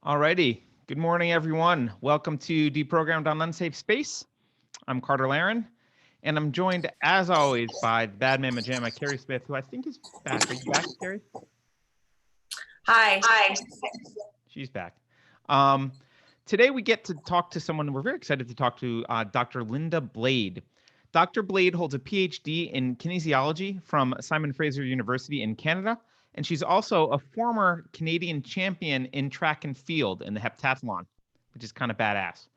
Alrighty. Good morning, everyone. Welcome to Deprogrammed on Unsafe Space. I'm Carter Laren, and I'm joined, as always, by the bad man Majama, Keri Smith, who I think is back. Are you back, Keri? Hi. She's back. Today we get to talk to someone we're very excited to talk to, Dr. Linda Blade. Dr. Blade holds a PhD in kinesiology from Simon Fraser University in Canada, and she's also a former Canadian champion in track and field in the heptathlon, which is kind of badass.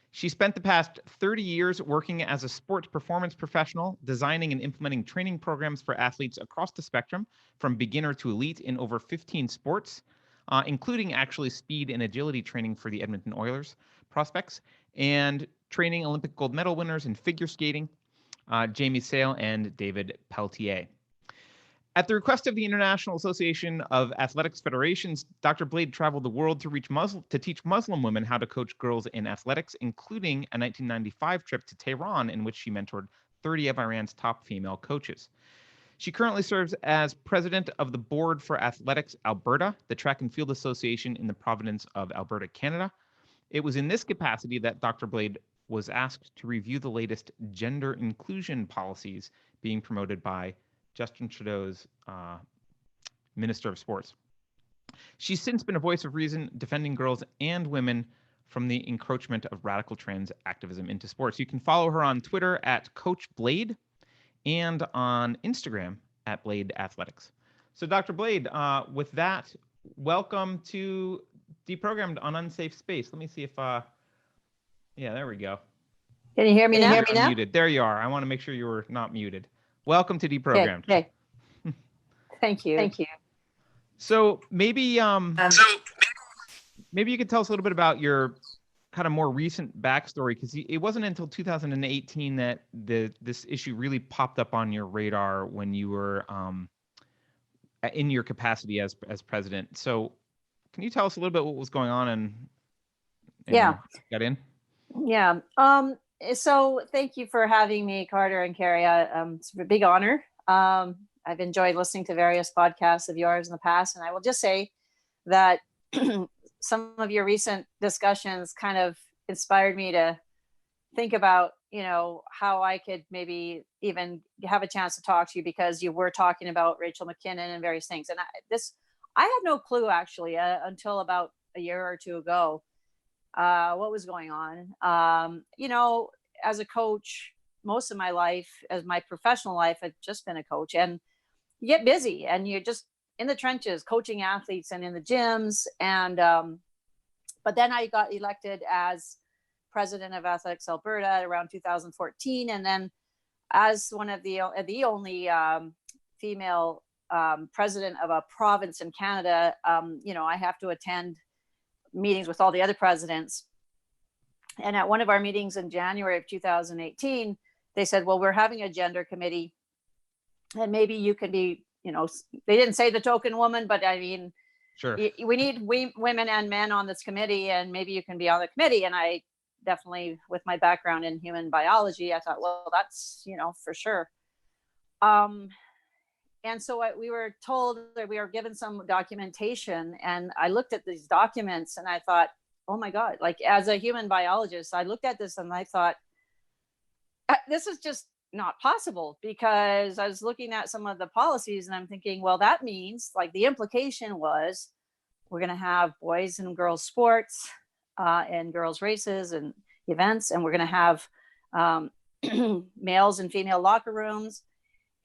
She spent the past 30 years working as a sports performance professional, designing and implementing training programs for athletes across the spectrum, from beginner to elite in over 15 sports, including actually speed and agility training for the Edmonton Oilers prospects, and training Olympic gold medal winners in figure skating, Jamie Sale and David Peltier. At the request of the International Association of Athletics Federations, Dr. Blade traveled the world to teach Muslim women how to coach girls in athletics, including a 1995 trip to Tehran in which she mentored 30 of Iran's top female coaches. She currently serves as president of the board for Athletics Alberta, the track and field association in the province of Alberta, Canada. It was in this capacity that Dr. Blade was asked to review the latest gender inclusion policies being promoted by Justin Trudeau's Minister of Sports. She's since been a voice of reason defending girls and women from the encroachment of radical trans activism into sports. You can follow her on Twitter at Coach Blade and on Instagram at Blade Athletics. So Dr. Blade, with that, welcome to Deprogrammed on Unsafe Space. Let me see if, yeah, there we go. Can you hear me now? Muted. There you are. I want to make sure you were not muted. Welcome to Deprogrammed. Okay. Thank you. So maybe maybe you could tell us a little bit about your kind of more recent backstory, because it wasn't until 2018 that this issue really popped up on your radar when you were in your capacity as president. So can you tell us a little bit what was going on and got in? Yeah. So thank you for having me, Carter and Keri. It's a big honor. I've enjoyed listening to various podcasts of yours in the past, and I will just say that some of your recent discussions kind of inspired me to think about, how I could maybe even have a chance to talk to you, because you were talking about Rachel McKinnon and various things. And I had no clue actually until about a year or two ago what was going on. As a coach, most of my life, as my professional life, I've just been a coach, and you get busy and you're just in the trenches coaching athletes and in the gyms. And but then I got elected as president of Athletics Alberta around 2014, and then as one of the only female president of a province in Canada, I have to attend meetings with all the other presidents. And at one of our meetings in January of 2018, they said, well, we're having a gender committee, and maybe you can be, they didn't say the token woman, but I mean, sure, we need women and men on this committee, and maybe you can be on the committee. And I definitely, with my background in human biology, I thought, well, that's, for sure. And so we were told that we were given some documentation, and I looked at these documents and I thought, oh my God, like as a human biologist, I looked at this and I thought, this is just not possible, because I was looking at some of the policies and I'm thinking, well, that means, like, the implication was we're going to have boys and girls sports and girls races and events, and we're going to have males and female locker rooms.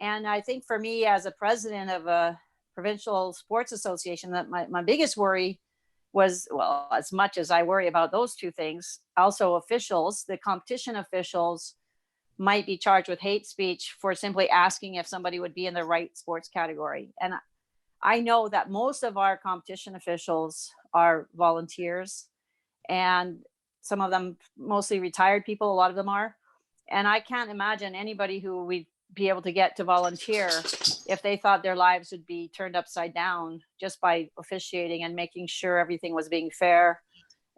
And I think for me, as a president of a provincial sports association, that my biggest worry was, well, as much as I worry about those two things, also officials, the competition officials might be charged with hate speech for simply asking if somebody would be in the right sports category. And I know that most of our competition officials are volunteers, and some of them mostly retired people, a lot of them are. And I can't imagine anybody who we'd be able to get to volunteer if they thought their lives would be turned upside down just by officiating and making sure everything was being fair,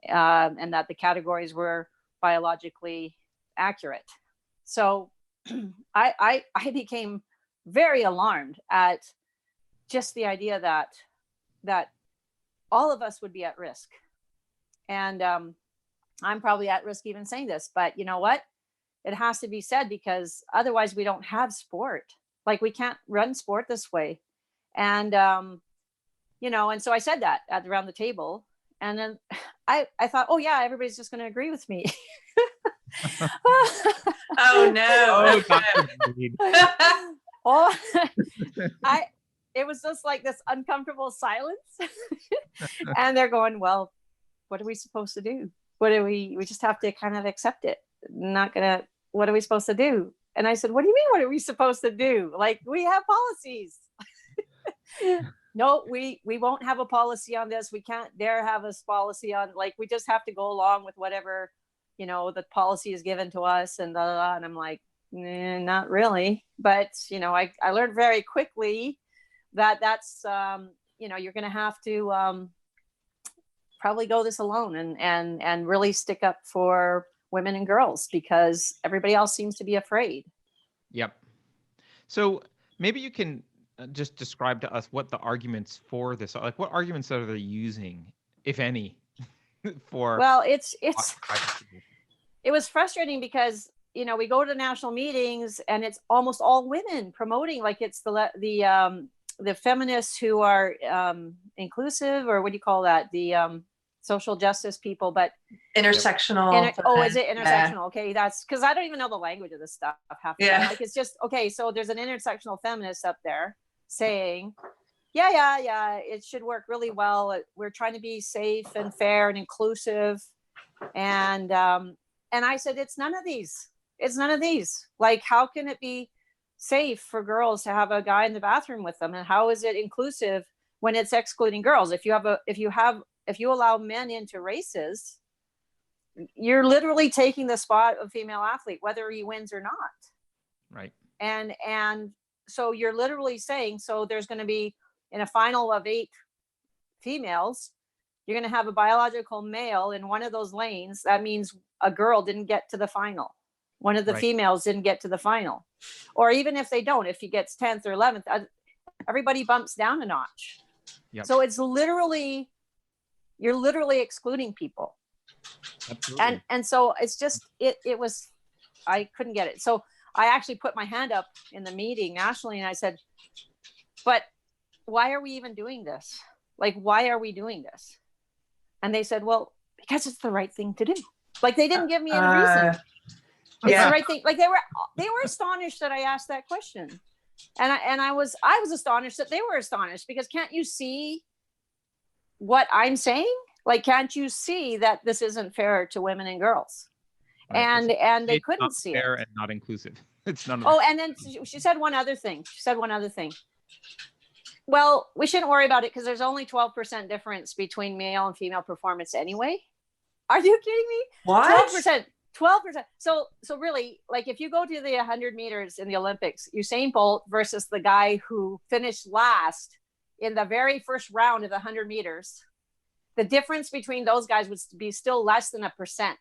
and that the categories were biologically accurate. So I became very alarmed at just the idea that all of us would be at risk. And I'm probably at risk even saying this, but you know what? It has to be said, because otherwise we don't have sport. Like, we can't run sport this way. And, you know, and so I said that around the table. And then I thought, oh yeah, everybody's just going to agree with me. Oh no. Oh, it was just like this uncomfortable silence. And they're going, well, what are we supposed to do? We just have to kind of accept it. What are we supposed to do? And I said, what do you mean, what are we supposed to do? Like, we have policies. No, we won't have a policy on this. We can't dare have a policy on, like, we just have to go along with whatever, you know, the policy is given to us, and blah, blah, blah. And I'm like, not really. But, you know, I learned very quickly that that's, you know, you're going to have to probably go this alone and really stick up for women and girls, because everybody else seems to be afraid. Yep. So maybe you can just describe to us what the arguments for this are. Like, what arguments are they using, if any, for? Well, it was frustrating because, you know, we go to national meetings and it's almost all women promoting, like, it's the feminists who are inclusive, or what do you call that? The social justice people, but intersectional. Is it intersectional? Yeah. Okay, that's because I don't even know the language of this stuff half the time. Like, it's just, okay, so there's an intersectional feminist up there saying, yeah, it should work really well. We're trying to be safe and fair and inclusive. And I said, it's none of these. It's none of these. Like, how can it be safe for girls to have a guy in the bathroom with them? And how is it inclusive when it's excluding girls? If you allow men into races, you're literally taking the spot of female athlete, whether he wins or not. Right. And so you're literally saying, so there's going to be, in a final of 8 females, you're going to have a biological male in one of those lanes. That means a girl didn't get to the final. One of the females didn't get to the final. Or even if they don't, if he gets 10th or 11th, everybody bumps down a notch. Yep. So it's literally, you're literally excluding people. Absolutely. And so it's just, it was, I couldn't get it. So I actually put my hand up in the meeting nationally, and I said, but why are we even doing this? Like, why are we doing this? And they said, well, because it's the right thing to do. Like, they didn't give me any reason. It's the right thing. Like, they were astonished that I asked that question. And I was astonished that they were astonished, because can't you see what I'm saying? Like, can't you see that this isn't fair to women and girls? Right. And they couldn't see it. Fair and not inclusive. It's none of Oh, and then she said one other thing. Well, we shouldn't worry about it because there's only 12% difference between male and female performance anyway. Are you kidding me? What? 12%. So really, like, if you go to the 100 meters in the Olympics, Usain Bolt versus the guy who finished last in the very first round of the 100 meters, the difference between those guys would be still less than 1%.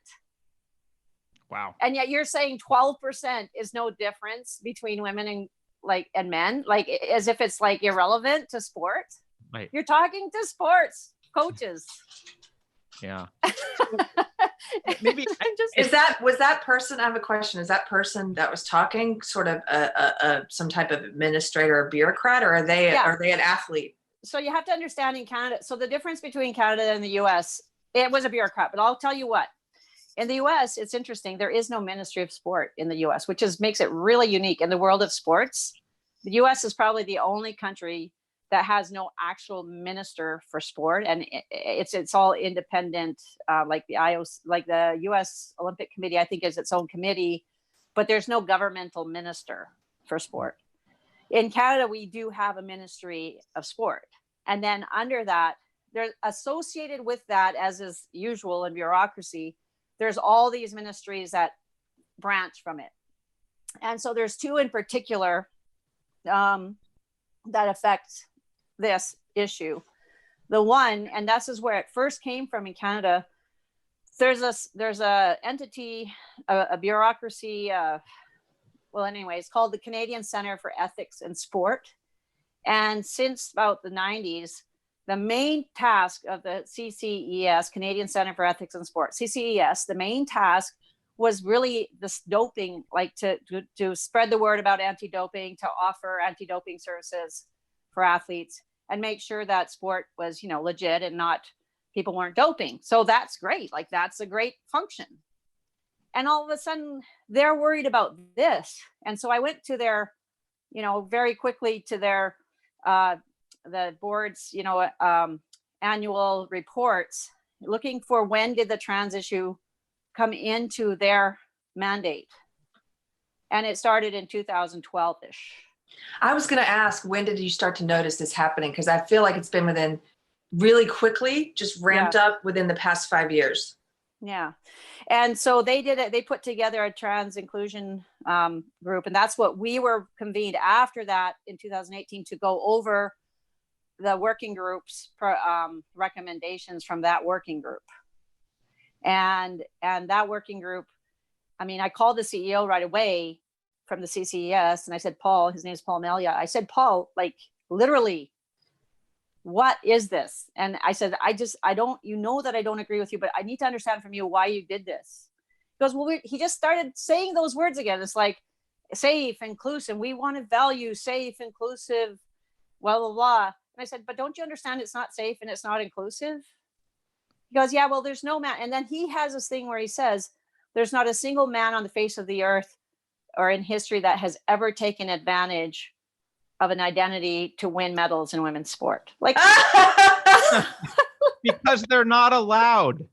Wow. And yet you're saying 12% is no difference between women and men, like, as if it's like irrelevant to sport. Right. You're talking to sports coaches. Yeah. Maybe was that person, I have a question, is that person that was talking sort of some type of administrator or bureaucrat, or are they an athlete? So you have to understand, in Canada, so the difference between Canada and the US, it was a bureaucrat, but I'll tell you what, in the US, it's interesting. There is no Ministry of Sport in the US, which makes it really unique in the world of sports. The US is probably the only country that has no actual minister for sport, and it's all independent. Like the IOC, like the US Olympic Committee, I think, is its own committee, but there's no governmental minister for sport. In Canada, we do have a Ministry of Sport, and then under that, they're associated with that, as is usual in bureaucracy. There's all these ministries that branch from it. And so there's 2 in particular that affect this issue. The one, and this is where it first came from in Canada, there's a entity, a bureaucracy, it's called the Canadian Centre for Ethics in Sport. And since about the 90s, the main task of the CCES, Canadian Center for Ethics in Sport, CCES, the main task was really this doping, like to spread the word about anti-doping, to offer anti-doping services for athletes and make sure that sport was, you know, legit and not, people weren't doping. So that's great. Like, that's a great function. And all of a sudden they're worried about this. And so I went to their, you know, very quickly to their, the board's, you know, annual reports, looking for when did the trans issue come into their mandate. And it started in 2012-ish. I was going to ask, when did you start to notice this happening? Because I feel like it's been within really quickly, just ramped up within the past 5 years. Yeah. And so they did it. They put together a trans inclusion group. And that's what we were convened after that in 2018 to go over the working group's recommendations from that working group. And that working group, I mean, I called the CEO right away from the CCES and I said, Paul, his name is Paul Melia. I said, Paul, like, literally, what is this? And I said, I don't, you know that I don't agree with you, but I need to understand from you why you did this. He goes, well, he just started saying those words again. It's like safe, inclusive. We want to value safe, inclusive, blah, blah, blah. And I said, but don't you understand it's not safe and it's not inclusive? He goes, yeah, well, there's no man. And then he has this thing where he says, there's not a single man on the face of the earth or in history that has ever taken advantage of an identity to win medals in women's sport. Like, because they're not allowed.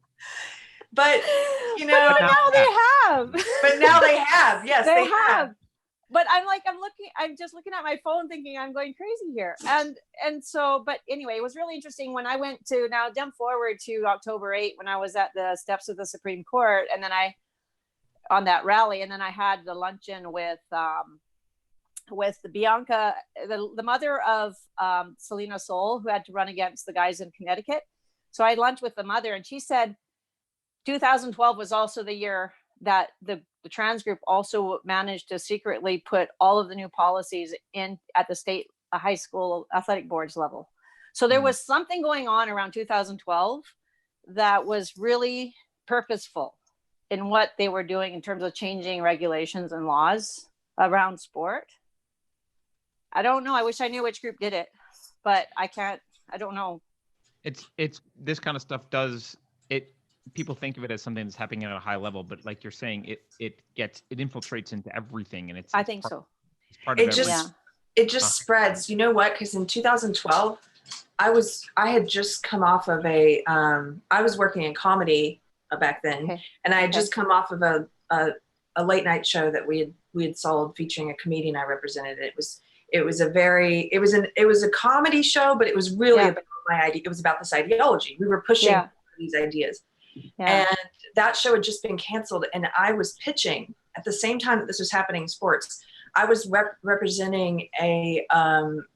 But, you know, but now they have. But now they have. Yes, they have. But I'm just looking at my phone thinking I'm going crazy here. And so, but anyway, it was really interesting when I went to, now jump forward to October 8, when I was at the steps of the Supreme Court, and then on that rally, and then I had the luncheon with the Bianca, the mother of Selena Sol, who had to run against the guys in Connecticut. So I had lunch with the mother, and she said 2012 was also the year that the trans group also managed to secretly put all of the new policies in at the state high school athletic boards level. So there was something going on around 2012 that was really purposeful in what they were doing in terms of changing regulations and laws around sport. I don't know. I wish I knew which group did it, but I don't know. It's this kind of stuff people think of it as something that's happening at a high level, but like you're saying, it infiltrates into everything, and it's I think so. It's part of everything. It just spreads. You know what? Because in 2012, I had just come off of I was working in comedy back then, and I had just come off of a late night show that we had sold featuring a comedian I represented. It was a comedy show, but it was really about my idea. It was about this ideology. We were pushing these ideas. Yeah. And that show had just been canceled, and I was pitching at the same time that this was happening in sports. I was representing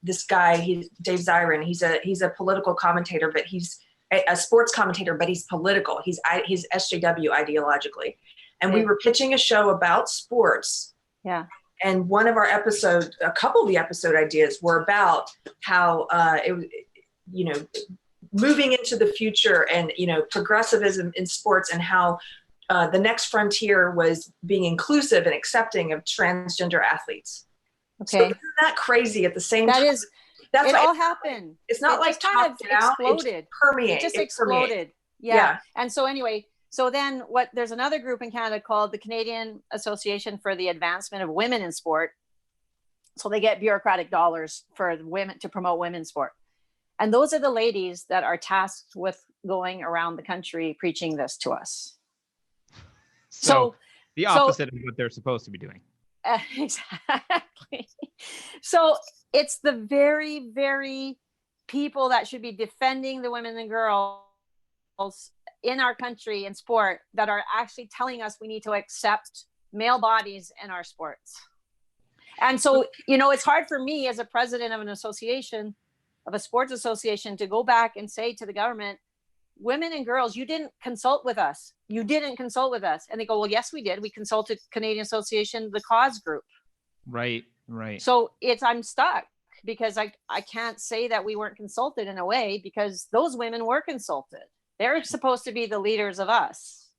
this guy, he's Dave Zirin. He's a political commentator, but he's a sports commentator, but he's political. He's SJW ideologically. And we were pitching a show about sports. Yeah. And one of our episodes, a couple of the episode ideas were about how moving into the future and, progressivism in sports, and how the next frontier was being inclusive and accepting of transgender athletes. Okay. So isn't that crazy at the same time? That's all happened. It's not like kind of exploded. It permeated. It just exploded. Yeah. And so anyway, then there's another group in Canada called the Canadian Association for the Advancement of Women in Sport. So they get bureaucratic dollars for women to promote women's sport. And those are the ladies that are tasked with going around the country preaching this to us. So the opposite of what they're supposed to be doing. Exactly. So it's the very, very people that should be defending the women and girls in our country in sport that are actually telling us we need to accept male bodies in our sports. And so, it's hard for me as a president of an association, of a sports association, to go back and say to the government, women and girls, you didn't consult with us. You didn't consult with us. And they go, well, yes, we did. We consulted Canadian Association, the cause group. Right. So I'm stuck. because I can't say that we weren't consulted in a way, because those women were consulted. They're supposed to be the leaders of us.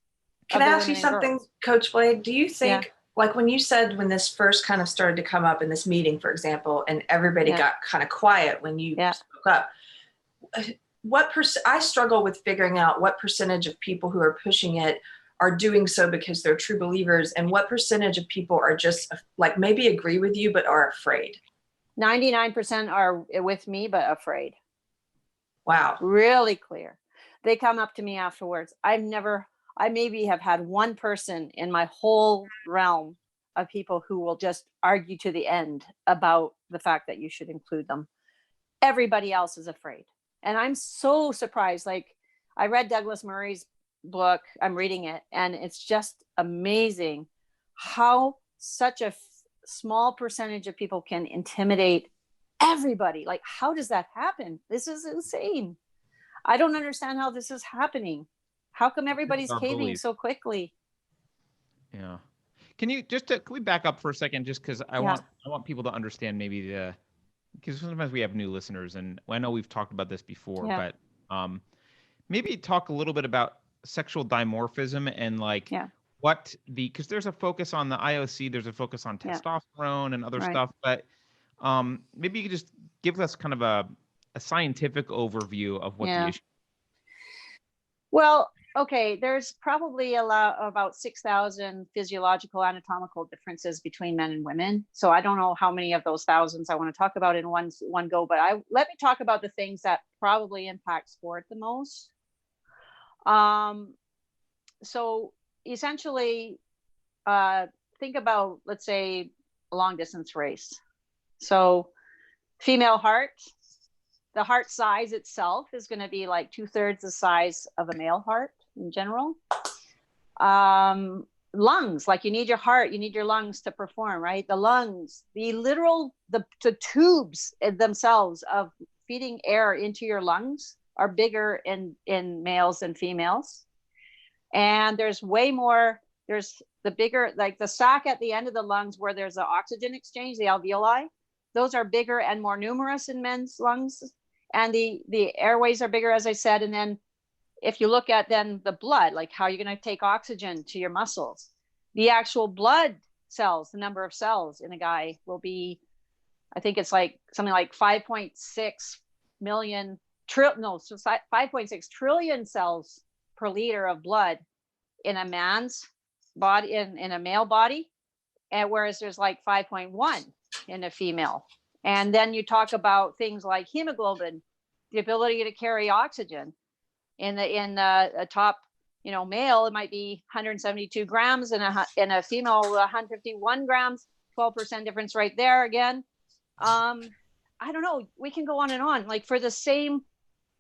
Can I ask you something, Coach Blade? Do you think, like when you said, when this first kind of started to come up in this meeting, for example, and everybody got kind of quiet when you spoke up, I struggle with figuring out what percentage of people who are pushing it are doing so because they're true believers, and what percentage of people are just like maybe agree with you but are afraid? 99% are with me but afraid. Wow. Really clear. They come up to me afterwards. I maybe have had one person in my whole realm of people who will just argue to the end about the fact that you should include them. Everybody else is afraid. And I'm so surprised. Like, I read Douglas Murray's book, I'm reading it, and it's just amazing how such a small percentage of people can intimidate everybody. Like, how does that happen? This is insane. I don't understand how this is happening. How come everybody's caving so quickly? Yeah. Can we back up for a second, just because I want people to understand maybe because sometimes we have new listeners, and I know we've talked about this before, but maybe talk a little bit about sexual dimorphism and because there's a focus on the IOC, there's a focus on testosterone and other stuff, but maybe you could just give us kind of a scientific overview of what the issue is. Well, okay, there's probably about 6,000 physiological anatomical differences between men and women. So I don't know how many of those thousands I want to talk about in one go, but let me talk about the things that probably impact sport the most. So essentially, think about, let's say, a long distance race. So female heart, the heart size itself is going to be like 2/3 the size of a male heart in general. Lungs, like you need your heart, you need your lungs to perform, right? The lungs, the tubes themselves of feeding air into your lungs are bigger in males than females. And there's way more, there's the bigger, like the sac at the end of the lungs where there's the oxygen exchange, the alveoli, those are bigger and more numerous in men's lungs. And the airways are bigger, as I said. And then if you look at then the blood, like how you're going to take oxygen to your muscles, the actual blood cells, the number of cells in a guy will be, I think it's like something like 5.6 trillion cells per liter of blood in a man's body, in a male body, and whereas there's like 5.1 in a female. And then you talk about things like hemoglobin, the ability to carry oxygen. In a top, male, it might be 172 grams, and in a female, 151 grams, 12% difference right there again. I don't know. We can go on and on. Like for the same,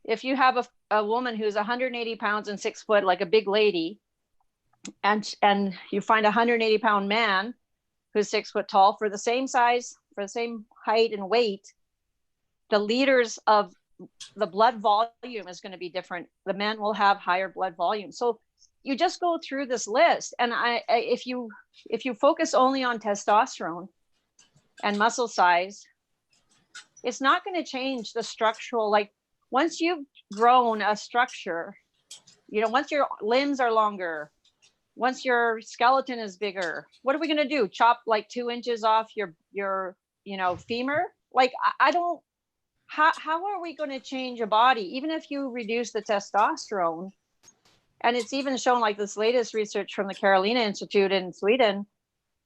if you have a woman who's 180 pounds and 6 foot, like a big lady, and you find a 180 pound man who's 6 foot tall, for the same size, for the same height and weight, the liters of the blood volume is going to be different. The men will have higher blood volume. So you just go through this list, and if you focus only on testosterone and muscle size, it's not going to change the structural. Like once you've grown a structure, once your limbs are longer, once your skeleton is bigger, what are we going to do? Chop like 2 inches off your femur? Like I don't. How are we going to change a body, even if you reduce the testosterone? And it's even shown, like this latest research from the Karolinska Institute in Sweden,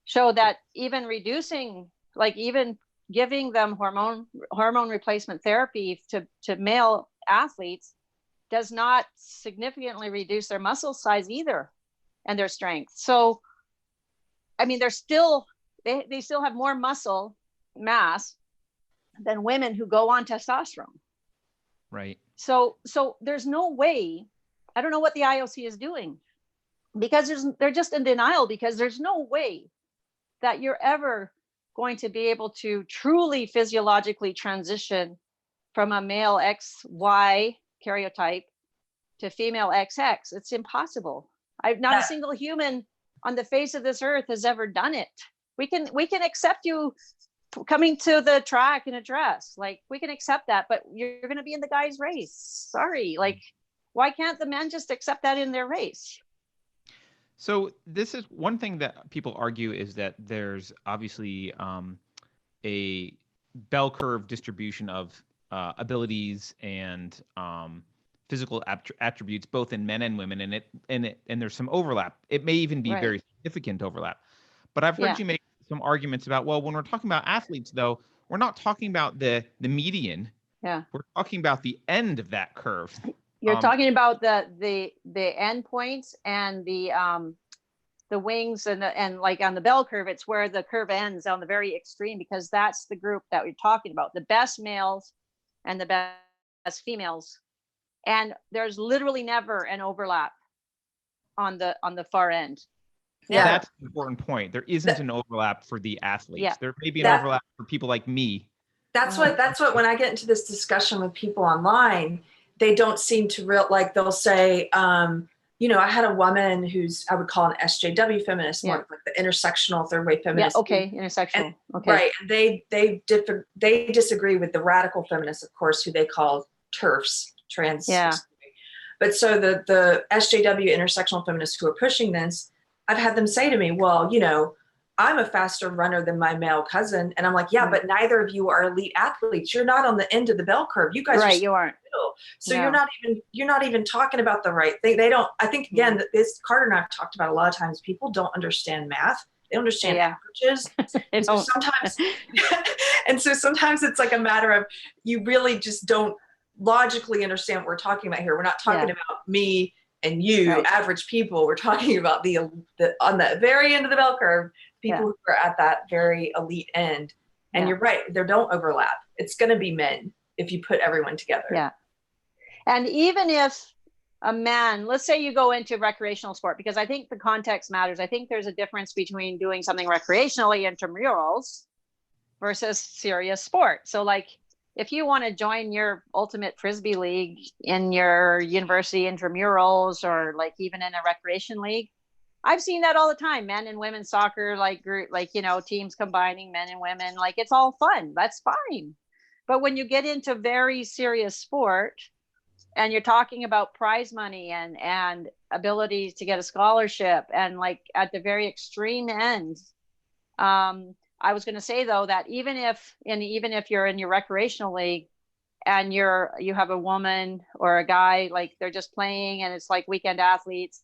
show that even reducing, like even giving them hormone replacement therapy to male athletes does not significantly reduce their muscle size either, and their strength. So, I mean, they still have more muscle mass than women who go on testosterone. Right. So there's no way, I don't know what the IOC is doing, because they're just in denial, because there's no way that you're ever going to be able to truly physiologically transition from a male XY karyotype to female XX. It's impossible. Not a single human on the face of this earth has ever done it. We can accept you coming to the track in a dress. Like, we can accept that, but you're going to be in the guys' race. Sorry. Like, why can't the men just accept that in their race? So this is one thing that people argue, is that there's obviously a bell curve distribution of abilities and physical attributes, both in men and women, and there's some overlap. It may even be very significant overlap. But I've heard you make some arguments about, well, when we're talking about athletes, though, we're not talking about the median. Yeah. We're talking about the end of that curve. You're talking about the end points and the wings and like on the bell curve, it's where the curve ends on the very extreme, because that's the group that we're talking about, the best males and the best females. And there's literally never an overlap on the far end. Yeah, that's an important point. There isn't an overlap for the athletes. Yeah. There may be an overlap for people like me. That's what when I get into this discussion with people online, they don't seem to like they'll say, you know, I had a woman who's, I would call an SJW feminist, more like the intersectional third wave feminist. Yeah, okay, intersectional. Okay. Right. And they disagree with the radical feminists, of course, who they call TERFs, trans. Yeah. But so the SJW intersectional feminists who are pushing this, I've had them say to me, well, you know, I'm a faster runner than my male cousin. And I'm like, yeah, but neither of you are elite athletes. You're not on the end of the bell curve. You guys are you aren't. Middle. So you're not even talking about the right thing. They don't, I think again, this Carter and I've talked about a lot of times, people don't understand math. They don't understand averages. And so sometimes it's like a matter of, you really just don't logically understand what we're talking about here. We're not talking about me and you, average people. We're talking about the on the very end of the bell curve, people who are at that very elite end. And you're right, they don't overlap. It's going to be men if you put everyone together. Yeah. And even if a man, let's say you go into recreational sport, because I think the context matters. I think there's a difference between doing something recreationally, intramurals, versus serious sport. So like, if you want to join your ultimate Frisbee league in your university intramurals, or like even in a recreation league, I've seen that all the time. Men and women soccer, like group, like, you know, teams combining men and women, like it's all fun. That's fine. But when you get into very serious sport and you're talking about prize money and ability to get a scholarship, and like at the very extreme end, I was going to say though, that even if you're in your recreational league and you have a woman or a guy, like they're just playing and it's like weekend athletes,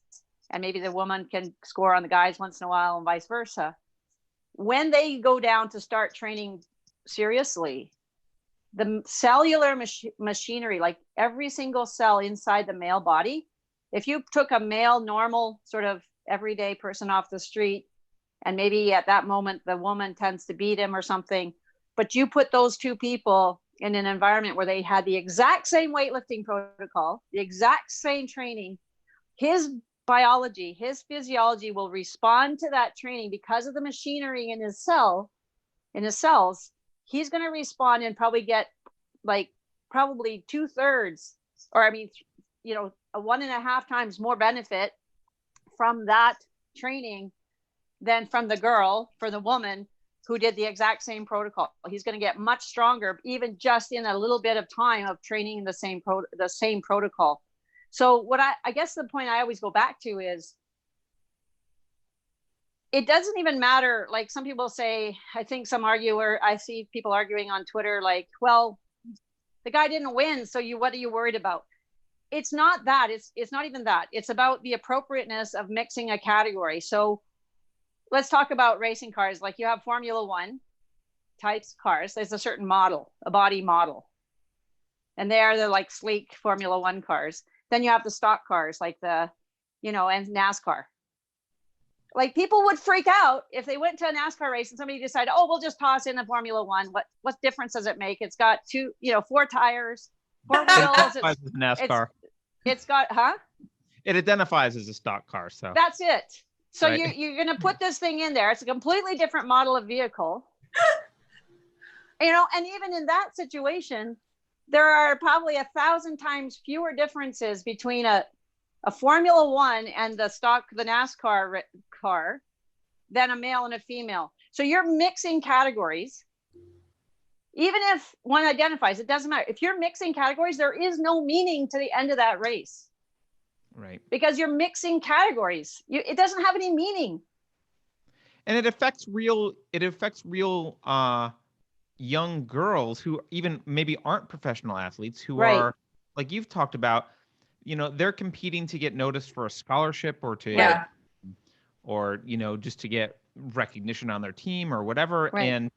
and maybe the woman can score on the guys once in a while and vice versa. When they go down to start training seriously, the cellular machinery, like every single cell inside the male body, if you took a male, normal, sort of everyday person off the street, and maybe at that moment the woman tends to beat him or something, but you put those two people in an environment where they had the exact same weightlifting protocol, the exact same training, his biology, his physiology will respond to that training because of the machinery in his cells. He's going to respond and probably get like probably 2/3, or I mean, you know, 1.5 times more benefit from that training than from the woman who did the exact same protocol. He's going to get much stronger, even just in a little bit of time of training the same protocol. So what I guess the point I always go back to is, it doesn't even matter. Like some people say, I think I see people arguing on Twitter, like, well, the guy didn't win, so what are you worried about? It's not that. It's not even that. It's about the appropriateness of mixing a category. So let's talk about racing cars. Like you have Formula One types cars. There's a certain model, a body model. And they're like sleek Formula One cars. Then you have the stock cars, like and NASCAR. Like people would freak out if they went to a NASCAR race and somebody decided, oh, we'll just toss in a Formula One. What difference does it make? It's got 4 tires, 4 wheels. It's NASCAR. It's got, It identifies as a stock car. So that's it. So you're going to put this thing in there. It's a completely different model of vehicle. And even in that situation, there are probably 1,000 times fewer differences between a Formula One and the NASCAR car than a male and a female. So you're mixing categories Even if one identifies, it doesn't matter. If you're mixing categories, there is no meaning to the end of that race. Right. Because you're mixing categories. It doesn't have any meaning. And it affects real young girls who even maybe aren't professional athletes, who are, like you've talked about, they're competing to get noticed for a scholarship or to, or, just to get recognition on their team or whatever. Right. And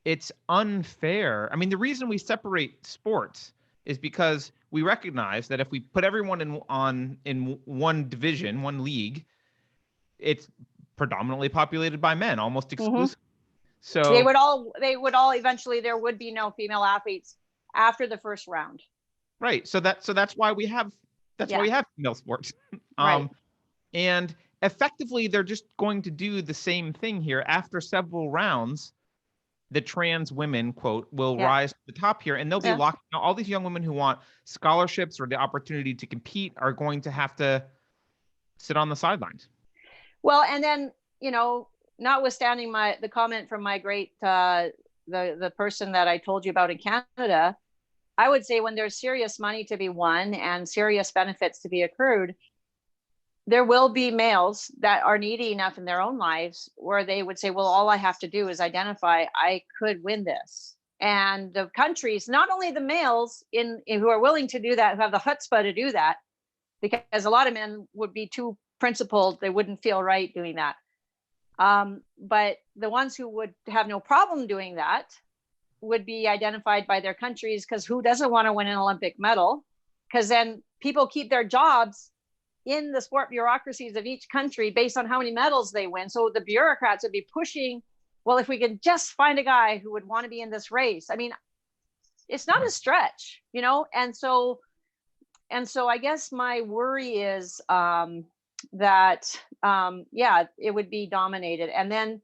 it's unfair. I mean, the reason we separate sports is because we recognize that if we put everyone in one division, one league, it's predominantly populated by men, almost exclusively. So they would all eventually, there would be no female athletes after the first round. Right. So that's why we have why we have female sports. Right. And effectively, they're just going to do the same thing here. After several rounds, the trans women, quote, will rise to the top here, and they'll be locked. All these young women who want scholarships or the opportunity to compete are going to have to sit on the sidelines. Well, and then, notwithstanding the comment from my great, the person that I told you about in Canada, I would say when there's serious money to be won and serious benefits to be accrued, there will be males that are needy enough in their own lives where they would say, well, all I have to do is identify I could win this. And the countries, not only the males who are willing to do that, who have the chutzpah to do that, because a lot of men would be too principled, they wouldn't feel right doing that. But the ones who would have no problem doing that would be identified by their countries, because who doesn't want to win an Olympic medal? Because then people keep their jobs in the sport bureaucracies of each country based on how many medals they win. So the bureaucrats would be pushing, well, if we can just find a guy who would want to be in this race. I mean, it's not a stretch, And so I guess my worry is that, it would be dominated. And then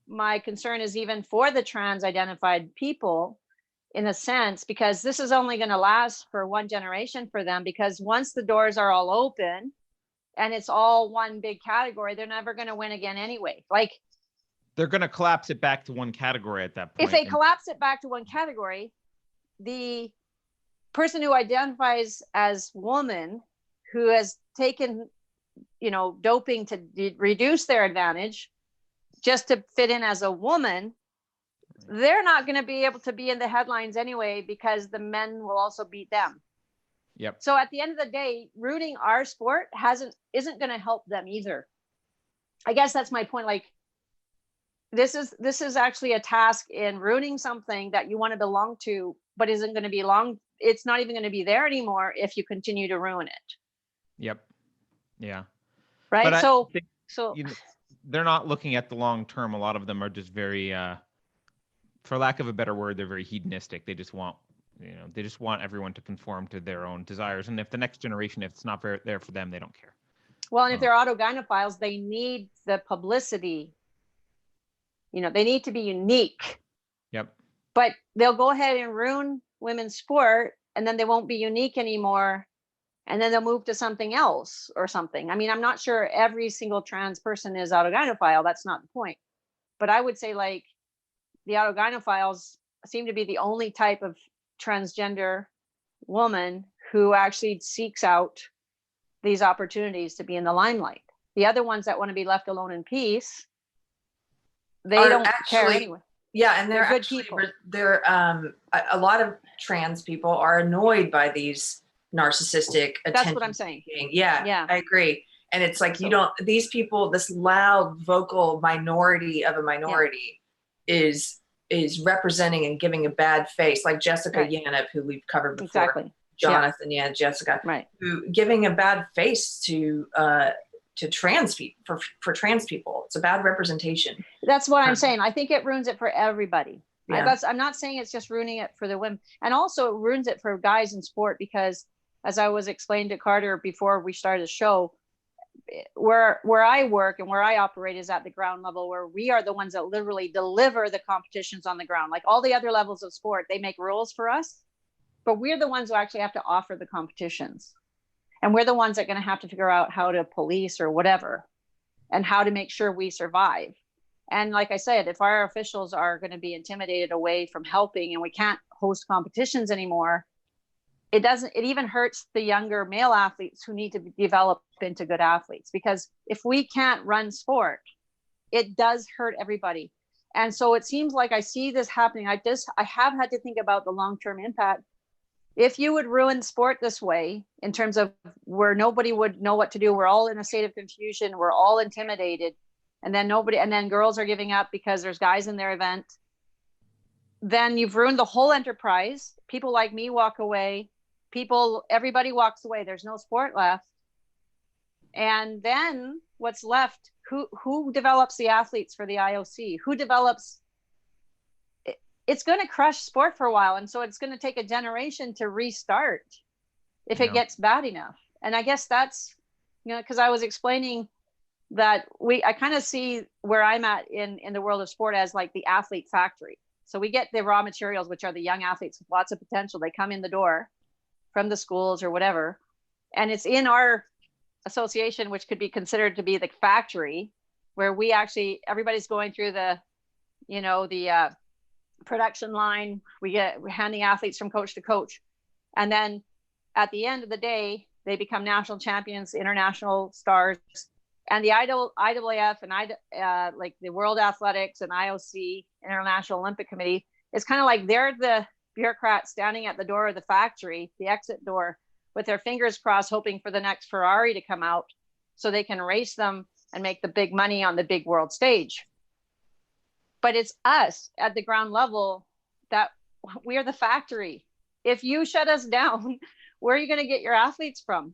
my concern is even for the trans identified people, in a sense, because this is only going to last for one generation for them, because once the doors are all open and it's all one big category, they're never going to win again anyway. Like, they're going to collapse it back to one category at that point. If they collapse it back to one category, the person who identifies as woman, who has taken, doping to reduce their advantage just to fit in as a woman, they're not going to be able to be in the headlines anyway, because the men will also beat them. Yep. So at the end of the day, rooting our sport isn't going to help them either. I guess that's my point. Like, this is actually a task in ruining something that you want to belong to, but isn't going to be long. It's not even going to be there anymore if you continue to ruin it. Yep. Yeah. Right. But they're not looking at the long term. A lot of them are just very, for lack of a better word, they're very hedonistic. They just want, everyone to conform to their own desires. And if the next generation, if it's not there for them, they don't care. Well, and if they're autogynephiles, they need the publicity. They need to be unique. Yep. But they'll go ahead and ruin women's sport, and then they won't be unique anymore. And then they'll move to something else or something. I mean, I'm not sure every single trans person is autogynephile. That's not the point. But I would say, like, the autogynephiles seem to be the only type of transgender woman who actually seeks out these opportunities to be in the limelight. The other ones that want to be left alone in peace, they don't care anyway. Yeah, and they're good people. They're a lot of trans people are annoyed by these narcissistic attention. That's what I'm saying. Yeah, I agree. And it's like, these people, this loud vocal minority of a minority is representing and giving a bad face, like Jessica Yaniv, who we've covered before. Exactly. Jonathan, Jessica, who giving a bad face to trans people, for trans people. It's a bad representation. That's what I'm saying. I think it ruins it for everybody. Yeah. I'm not saying it's just ruining it for the women, and also it ruins it for guys in sport, because as I was explained to Carter before we started the show, where I work and where I operate is at the ground level, where we are the ones that literally deliver the competitions on the ground. Like all the other levels of sport, they make rules for us, but we're the ones who actually have to offer the competitions. And we're the ones that are going to have to figure out how to police or whatever, and how to make sure we survive. And like I said, if our officials are going to be intimidated away from helping and we can't host competitions anymore, it even hurts the younger male athletes who need to be developed into good athletes. Because if we can't run sport, it does hurt everybody. And so it seems like I see this happening. I have had to think about the long-term impact. If you would ruin sport this way, in terms of where nobody would know what to do, we're all in a state of confusion, we're all intimidated, and then girls are giving up because there's guys in their event, then you've ruined the whole enterprise. People like me walk away. Everybody walks away. There's no sport left. And then what's left? Who develops the athletes for the IOC? Who develops? It's going to crush sport for a while. And so it's going to take a generation to restart if it gets bad enough. And I guess that's, because I was explaining that I kind of see where I'm at in the world of sport as like the athlete factory. So we get the raw materials, which are the young athletes with lots of potential. They come in the door from the schools or whatever. And it's in our association, which could be considered to be the factory, where everybody's going through the production line. We're handing athletes from coach to coach. And then at the end of the day, they become national champions, international stars. And the IAAF and like the World Athletics and IOC, International Olympic Committee, is kind of like they're the bureaucrats standing at the door of the factory, the exit door, with their fingers crossed, hoping for the next Ferrari to come out so they can race them and make the big money on the big world stage. But it's us at the ground level that we are the factory. If you shut us down, where are you going to get your athletes from?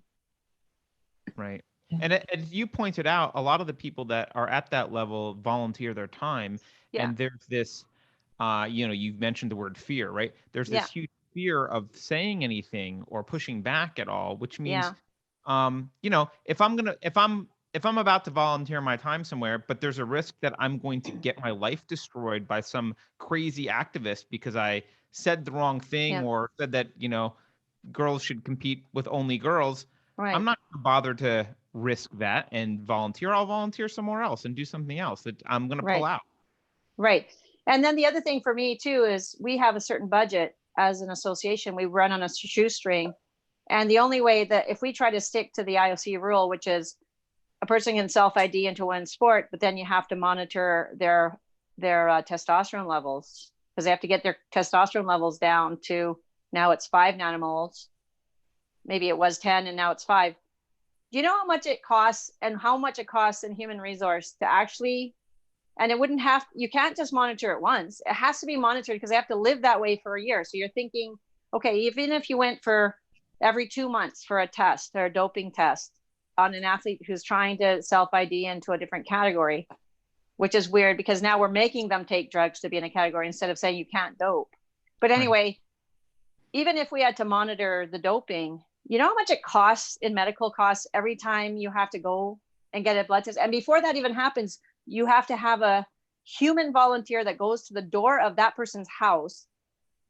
Right. And as you pointed out, a lot of the people that are at that level volunteer their time. Yeah. And there's this, you've mentioned the word fear, right? There's this huge fear of saying anything or pushing back at all, which means, if I'm about to volunteer my time somewhere, but there's a risk that I'm going to get my life destroyed by some crazy activist because I said the wrong thing or said that, girls should compete with only girls. Right. I'm not going to bother to risk that and volunteer. I'll volunteer somewhere else and do something else that I'm going to pull out. Right. And then the other thing for me too is we have a certain budget as an association. We run on a shoestring. And the only way that if we try to stick to the IOC rule, which is a person can self-ID into one sport, but then you have to monitor their testosterone levels, because they have to get their testosterone levels down to, now it's 5 nanomoles. Maybe it was 10 and now it's 5. Do you know how much it costs and how much it costs in human resource to actually, and you can't just monitor it once. It has to be monitored because they have to live that way for a year. So you're thinking, okay, even if you went for every 2 months for a test or a doping test on an athlete who's trying to self-ID into a different category, which is weird because now we're making them take drugs to be in a category instead of saying you can't dope. But anyway, even if we had to monitor the doping, you know how much it costs in medical costs every time you have to go and get a blood test? And before that even happens, you have to have a human volunteer that goes to the door of that person's house,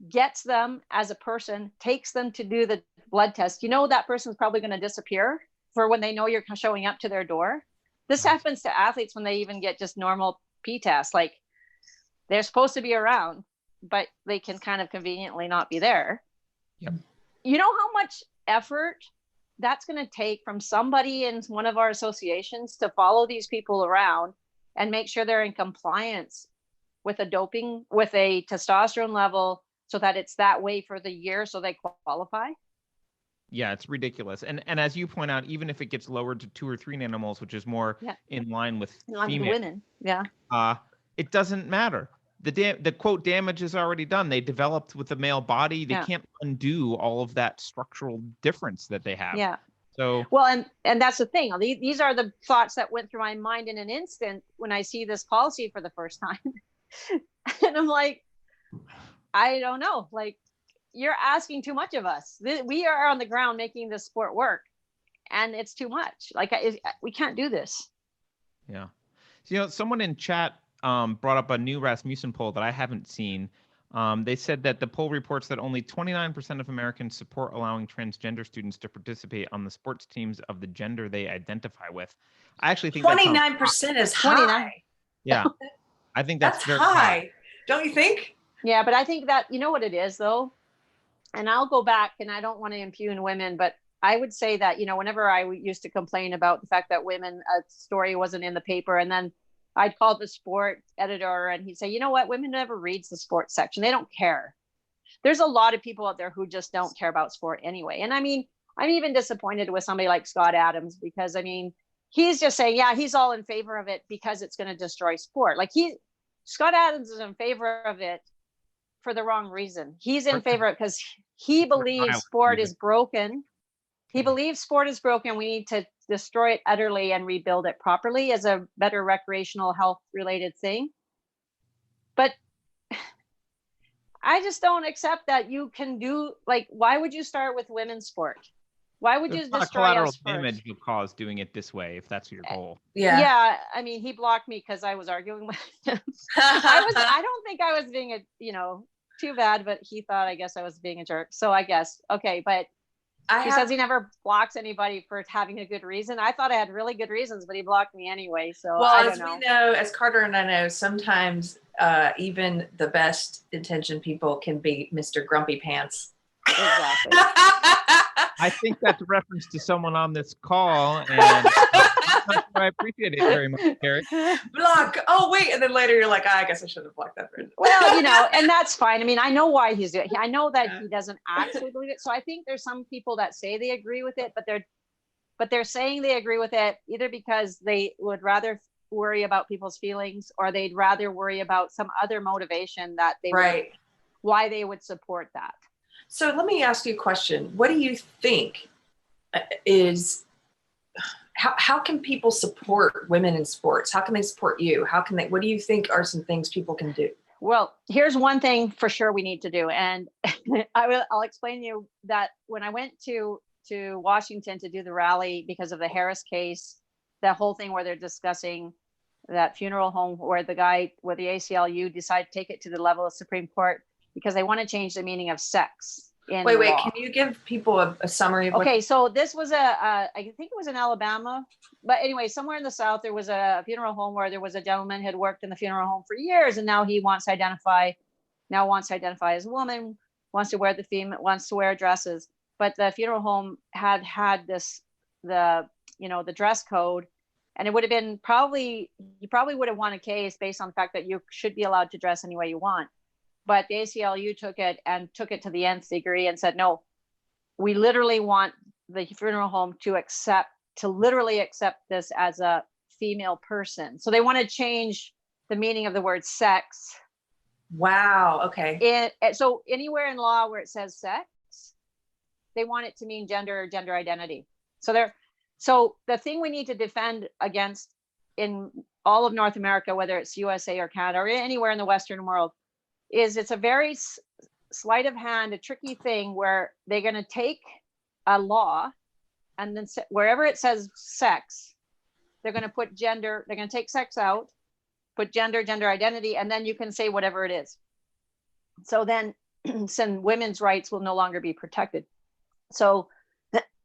gets them as a person, takes them to do the blood test. That person's probably going to disappear for when they know you're showing up to their door. This happens to athletes when they even get just normal P tests. Like they're supposed to be around, but they can kind of conveniently not be there. Yep. You know how much effort that's going to take from somebody in one of our associations to follow these people around and make sure they're in compliance with a testosterone level so that it's that way for the year so they qualify? Yeah, it's ridiculous. And as you point out, even if it gets lowered to 2 or 3 nanomoles, which is more in line with women, it doesn't matter. The quote damage is already done. They developed with the male body. They can't undo all of that structural difference that they have. Yeah. So well, and that's the thing. These are the thoughts that went through my mind in an instant when I see this policy for the first time. And I'm like, I don't know. Like, you're asking too much of us. We are on the ground making this sport work, and it's too much. Like, we can't do this. Yeah. So, someone in chat brought up a new Rasmussen poll that I haven't seen. They said that the poll reports that only 29% of Americans support allowing transgender students to participate on the sports teams of the gender they identify with. I actually think 29% is high. Yeah. I think that's very high. Don't you think? Yeah, but I think that, you know what it is though? And I'll go back, and I don't want to impugn women, but I would say that, you know, whenever I used to complain about the fact that women, a story wasn't in the paper, and then I'd call the sport editor and he'd say, you know what, women never reads the sports section. They don't care. There's a lot of people out there who just don't care about sport anyway. And I mean, I'm even disappointed with somebody like Scott Adams, because I mean, he's just saying, yeah, he's all in favor of it because it's going to destroy sport. Like Scott Adams is in favor of it for the wrong reason. He's in favor of it because he believes sport is broken. He believes sport is broken. We need to destroy it utterly and rebuild it properly as a better recreational health related thing. But I just don't accept that you can do, like, why would you start with women's sport? Why would you destroy collateral us first? damage you'll cause doing it this way, if that's your goal. Yeah. I mean, he blocked me because I was arguing with him. I don't think I was being too bad, but he thought, I guess I was being a jerk. So I guess, okay. But he says he never blocks anybody for having a good reason. I thought I had really good reasons, but he blocked me anyway. So well, I don't as know. we know, as Carter and I know, sometimes even the best intentioned people can be Mr. Grumpy Pants. Exactly. I think that's a reference to someone on this call, and I appreciate it very much, Keri. Block. Oh wait, and then later you're like, I guess I should have blocked that person. Well, and that's fine. I mean, I know why he's doing it. I know that he doesn't actually believe it. So I think there's some people that say they agree with it, but they're saying they agree with it either because they would rather worry about people's feelings, or they'd rather worry about some other motivation that they why they would support that. So let me ask you a question. What do you think is, how can people support women in sports? How can they support you? What do you think are some things people can do? Well, here's one thing for sure we need to do. And I'll explain to you that when I went to Washington to do the rally because of the Harris case, that whole thing where they're discussing that funeral home where the ACLU decided to take it to the level of Supreme Court, because they want to change the meaning of sex in Wait, law. can you give people a summary of Okay, so this was I think it was in Alabama, but anyway, somewhere in the South, there was a funeral home where there was a gentleman who had worked in the funeral home for years, and now he wants to identify as a woman, wants to wear dresses. But the funeral home had the dress code, and it would have been you probably would have won a case based on the fact that you should be allowed to dress any way you want. But the ACLU took it to the nth degree and said, no, we literally want the funeral home to literally accept this as a female person. So they want to change the meaning of the word sex. Wow. Okay. So anywhere in law where it says sex, they want it to mean gender or gender identity. So the thing we need to defend against in all of North America, whether it's USA or Canada or anywhere in the Western world, is it's a very sleight of hand, a tricky thing where they're going to take a law and then wherever it says sex, they're going to put gender, they're going to take sex out, put gender identity, and then you can say whatever it is. So then women's rights will no longer be protected. So,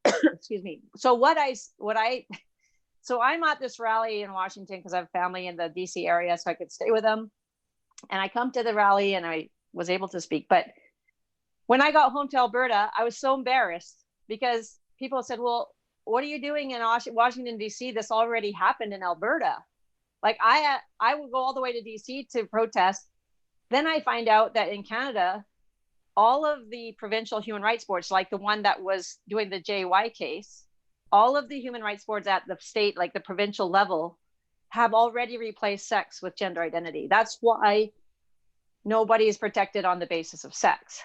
excuse me. So so I'm at this rally in Washington because I have family in the DC area, so I could stay with them. And I come to the rally and I was able to speak. But when I got home to Alberta, I was so embarrassed because people said, well, what are you doing in Washington, DC? This already happened in Alberta. Like I would go all the way to DC to protest. Then I find out that in Canada, all of the provincial human rights boards, like the one that was doing the JY case, all of the human rights boards at the state, like the provincial level, have already replaced sex with gender identity. That's why nobody is protected on the basis of sex.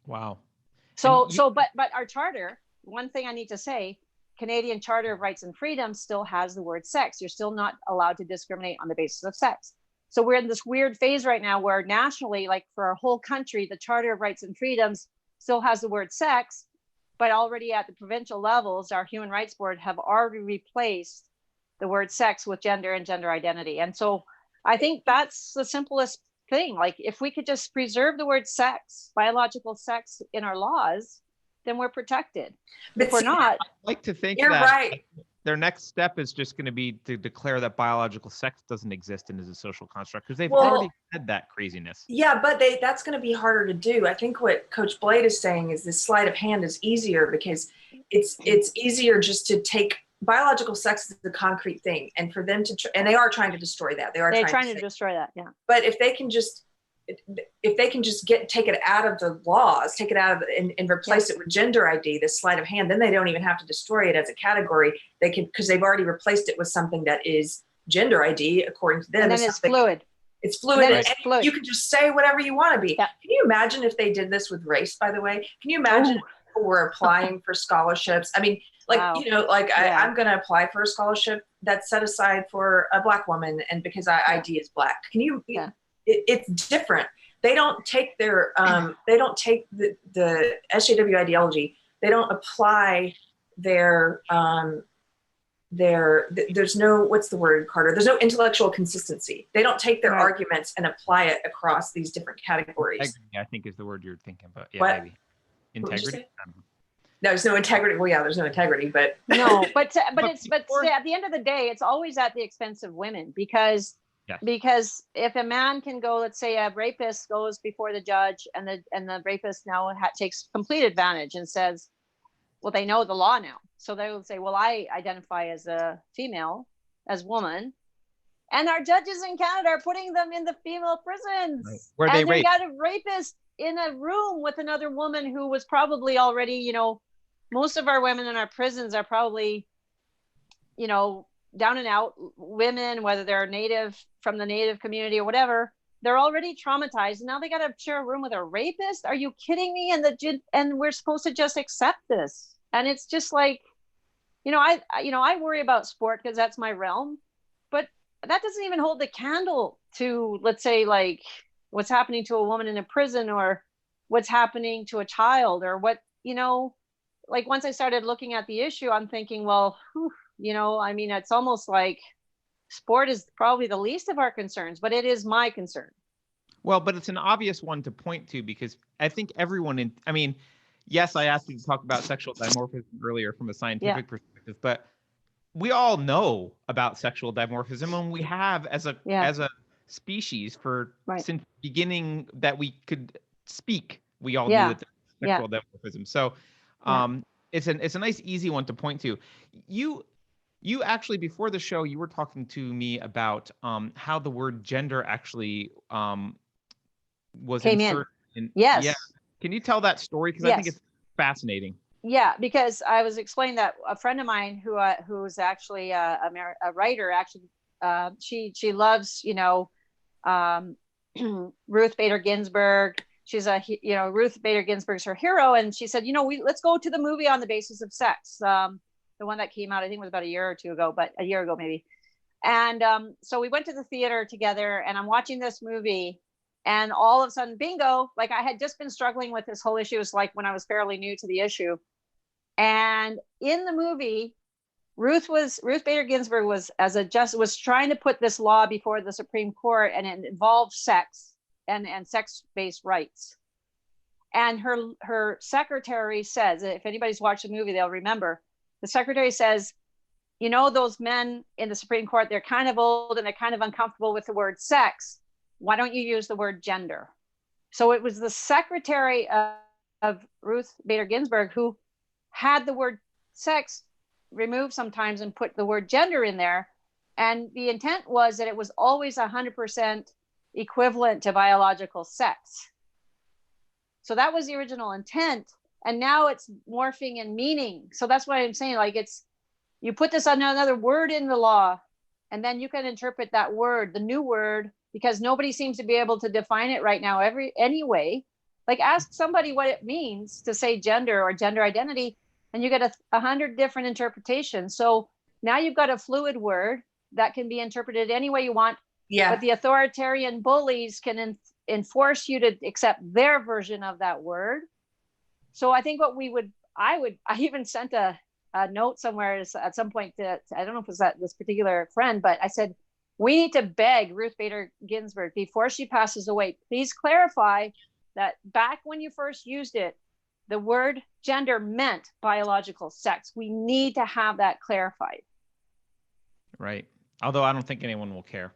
Wow. But our charter, one thing I need to say, Canadian Charter of Rights and Freedoms still has the word sex. You're still not allowed to discriminate on the basis of sex. So we're in this weird phase right now where nationally, like for our whole country, the Charter of Rights and Freedoms still has the word sex, but already at the provincial levels, our Human Rights Board have already replaced the word sex with gender and gender identity. And so I think that's the simplest thing. Like if we could just preserve the word sex, biological sex in our laws, then we're protected. But if we're not. I like to think you're that right. their next step is just going to be to declare that biological sex doesn't exist and is a social construct, because they've already said that craziness. Yeah, but that's going to be harder to do. I think what Coach Blade is saying is this sleight of hand is easier, because it's easier just to take biological sex as a concrete thing, and for them to and they are trying to destroy that. They're trying to destroy that. Yeah. But if they can just take it out of the laws, take it out of and replace it with gender ID, this sleight of hand, then they don't even have to destroy it as a category. They can, because they've already replaced it with something that is gender ID according to them. And then it's fluid. It's fluid, and fluid. You can just say whatever you want to be. Yeah. Can you imagine if they did this with race, by the way? Can you imagine if people were applying for scholarships? I mean, like, I'm going to apply for a scholarship that's set aside for a Black woman, and because ID is Black. Can you, it's different. They don't take their, they don't take the SJW ideology. They don't apply there's no, what's the word, Carter? There's no intellectual consistency. They don't take their arguments and apply it across these different categories. Integrity, I think, is the word you're thinking about. Yeah, what? Maybe. Integrity? No, there's no integrity. Well, yeah, there's no integrity, but. No, but at the end of the day, it's always at the expense of women, because if a man can go, let's say a rapist goes before the judge, and the rapist now takes complete advantage and says, well, they know the law now. So they will say, well, I identify as a female, as woman. And our judges in Canada are putting them in the female prisons. Where they got a rapist in a room with another woman who was probably already, most of our women in our prisons are probably, down and out women, whether they're from the native community or whatever. They're already traumatized. Now they got to share a room with a rapist. Are you kidding me? And we're supposed to just accept this. And it's just like, I worry about sport because that's my realm, but that doesn't even hold the candle to, let's say, like what's happening to a woman in a prison, or what's happening to a child, or what, like once I started looking at the issue, I'm thinking, well, it's almost like sport is probably the least of our concerns, but it is my concern. Well, but it's an obvious one to point to, because I think everyone yes, I asked you to talk about sexual dimorphism earlier from a scientific perspective, but we all know about sexual dimorphism, and we have as a species since the beginning that we could speak. We all knew that sexual dimorphism. So it's a nice easy one to point to. You actually, before the show, you were talking to me about how the word gender actually was came inserted in. Yes. Yeah. Can you tell that story? Because I think it's fascinating. Yeah, because I was explaining that a friend of mine who's actually a writer, actually, she loves, Ruth Bader Ginsburg. She's Ruth Bader Ginsburg's her hero. And she said, let's go to the movie On the Basis of Sex. The one that came out, I think it was about a year or two ago, but a year ago maybe. And so we went to the theater together, and I'm watching this movie. And all of a sudden, bingo, like I had just been struggling with this whole issue. It was like when I was fairly new to the issue. And in the movie, Ruth Bader Ginsburg was trying to put this law before the Supreme Court, and it involved sex and sex-based rights. And her secretary says, if anybody's watched the movie, they'll remember, the secretary says, those men in the Supreme Court, they're kind of old and they're kind of uncomfortable with the word sex. Why don't you use the word gender? So it was the secretary of Ruth Bader Ginsburg who had the word sex removed sometimes and put the word gender in there. And the intent was that it was always 100% equivalent to biological sex. So that was the original intent. And now it's morphing in meaning. So that's what I'm saying. Like you put this on another word in the law, and then you can interpret that word, the new word, because nobody seems to be able to define it right now anyway. Like ask somebody what it means to say gender or gender identity, and you get 100 different interpretations. So now you've got a fluid word that can be interpreted any way you want. Yeah. But the authoritarian bullies can enforce you to accept their version of that word. So I think I even sent a note somewhere at some point to, I don't know if it was this particular friend, but I said, we need to beg Ruth Bader Ginsburg before she passes away, please clarify that back when you first used it, the word gender meant biological sex. We need to have that clarified. Right. Although I don't think anyone will care.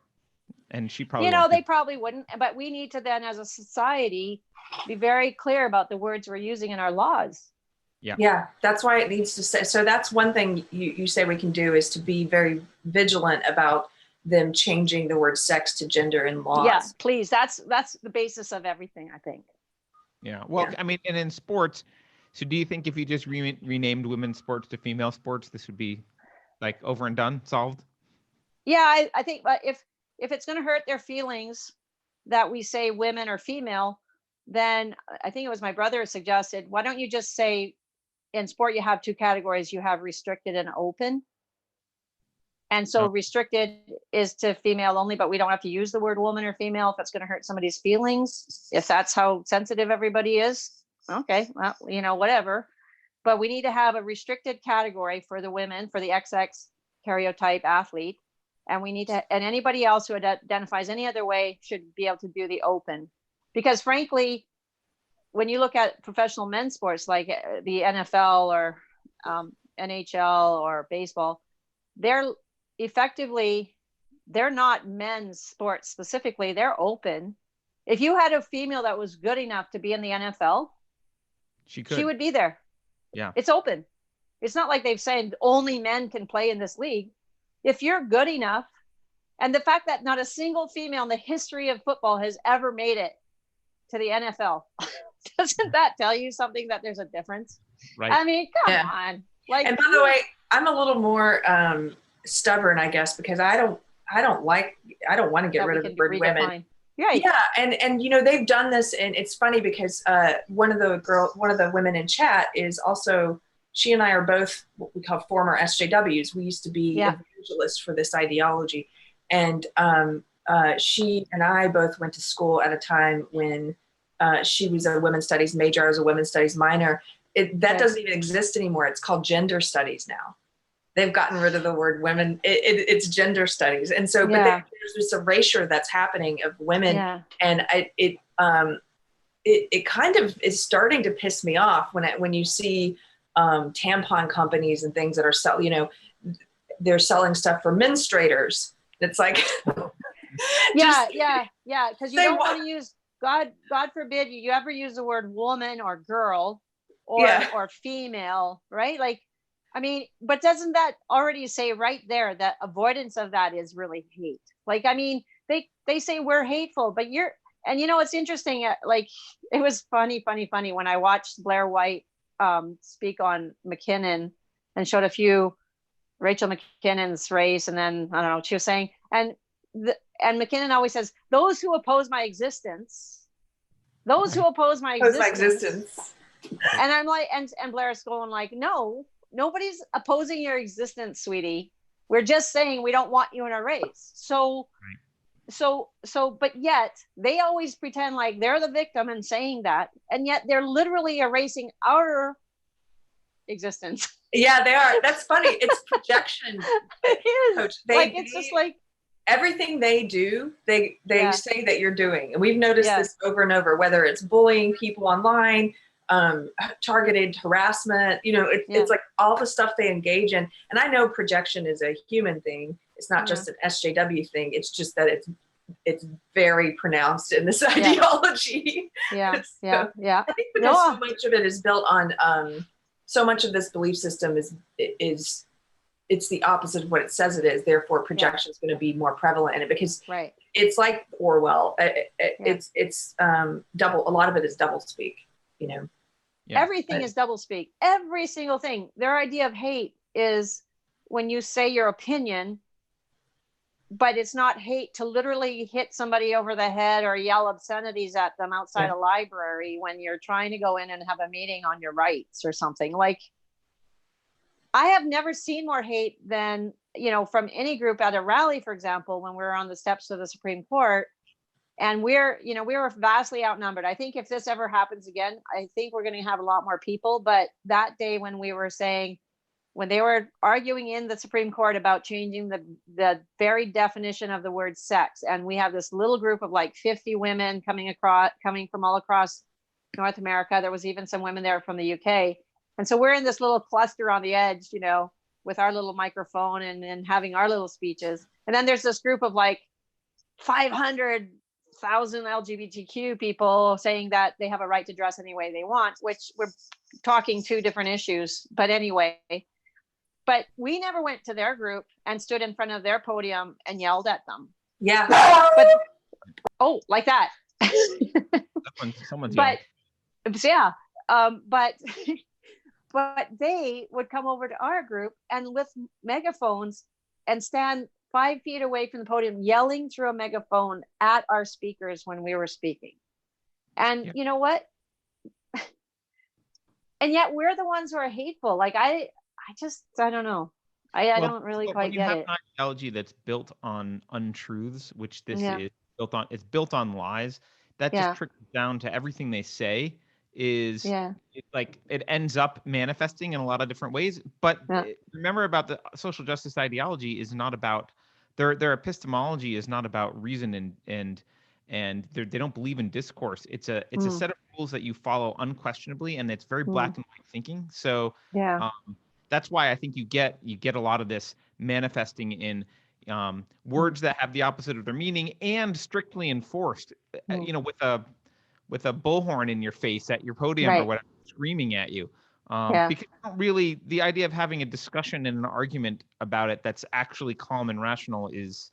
And she probably they probably wouldn't, but we need to then as a society be very clear about the words we're using in our laws. Yeah, that's why it needs to say. So that's one thing you say we can do, is to be very vigilant about them changing the word sex to gender in laws. Yeah, please. That's the basis of everything, I think. Yeah. Well, I mean, and in sports, so do you think if you just renamed women's sports to female sports, this would be like over and done, solved? Yeah, I think, but if it's going to hurt their feelings that we say women or female, then I think it was my brother suggested, why don't you just say in sport you have two categories, you have restricted and open. And so restricted is to female only, but we don't have to use the word woman or female if it's going to hurt somebody's feelings. If that's how sensitive everybody is, okay, well, whatever. But we need to have a restricted category for the women, for the XX karyotype athlete. And we need to, and anybody else who identifies any other way should be able to do the open. Because frankly, when you look at professional men's sports like the NFL or NHL or baseball, they're not men's sports specifically, they're open. If you had a female that was good enough to be in the NFL, she would be there. Yeah. It's open. It's not like they've said only men can play in this league. If you're good enough, and the fact that not a single female in the history of football has ever made it to the NFL, doesn't that tell you something, that there's a difference? Right. I mean, come on. Like, and by the way, I'm a little more stubborn, I guess, because I don't want to get rid of the word women. Right. Yeah, and they've done this, and it's funny because one of the women in chat is also, she and I are both what we call former SJWs. We used to be evangelists for this ideology, and she and I both went to school at a time when she was a women's studies major, I was a women's studies minor. That doesn't even exist anymore. It's called gender studies now. They've gotten rid of the word women. It's gender studies. And so, but there's this erasure that's happening of women. And it kind of is starting to piss me off when you see tampon companies and things that are they're selling stuff for menstruators. It's like, because you don't want to use, God forbid you ever use the word woman or girl or female, right? Like, I mean, but doesn't that already say right there that avoidance of that is really hate? Like, I mean, they say we're hateful, but it's interesting. Like, it was funny when I watched Blair White speak on McKinnon and showed a few Rachel McKinnon's race, and then I don't know, she was saying, and McKinnon always says, those who oppose my existence. And I'm like, and Blair's going like, no, nobody's opposing your existence, sweetie. We're just saying we don't want you in a race. So, but yet they always pretend like they're the victim and saying that, and yet they're literally erasing our existence. Yeah, they are. That's funny. It's projection. It is. Coach. It's just like everything they do, they say that you're doing. And we've noticed this over and over, whether it's bullying people online, targeted harassment, it's like all the stuff they engage in. And I know projection is a human thing. It's not just an SJW thing. It's just that it's very pronounced in this ideology. I think because so much of it is built on, so much of this belief system is it's the opposite of what it says it is. Therefore, projection is going to be more prevalent in it, because it's like Orwell. It's double. A lot of it is double speak. Everything is double speak. Every single thing. Their idea of hate is when you say your opinion, but it's not hate to literally hit somebody over the head or yell obscenities at them outside a library when you're trying to go in and have a meeting on your rights or something. Like, I have never seen more hate than, from any group at a rally, for example, when we were on the steps of the Supreme Court, and we were vastly outnumbered. I think if this ever happens again, I think we're going to have a lot more people. But that day when they were arguing in the Supreme Court about changing the very definition of the word sex, and we have this little group of like 50 women coming from all across North America. There was even some women there from the UK. And so we're in this little cluster on the edge, with our little microphone and having our little speeches. And then there's this group of like 500,000 LGBTQ people saying that they have a right to dress any way they want, which we're talking two different issues. But anyway, but we never went to their group and stood in front of their podium and yelled at them. Yeah. But oh, like that. Someone's but yeah, but they would come over to our group and with megaphones and stand 5 feet away from the podium, yelling through a megaphone at our speakers when we were speaking. And you know what? And yet we're the ones who are hateful. Like I don't know. I don't really quite get it. When you have an ideology that's built on untruths, which this is it's built on lies, that just trickles down to everything they say is it ends up manifesting in a lot of different ways. But remember about the social justice ideology is not about their epistemology is not about reason and they don't believe in discourse. It's a set of rules that you follow unquestionably, and it's very black and white thinking. So that's why I think you get a lot of this manifesting in words that have the opposite of their meaning and strictly enforced. With a bullhorn in your face at your podium or whatever, screaming at you. Because really, the idea of having a discussion and an argument about it that's actually calm and rational is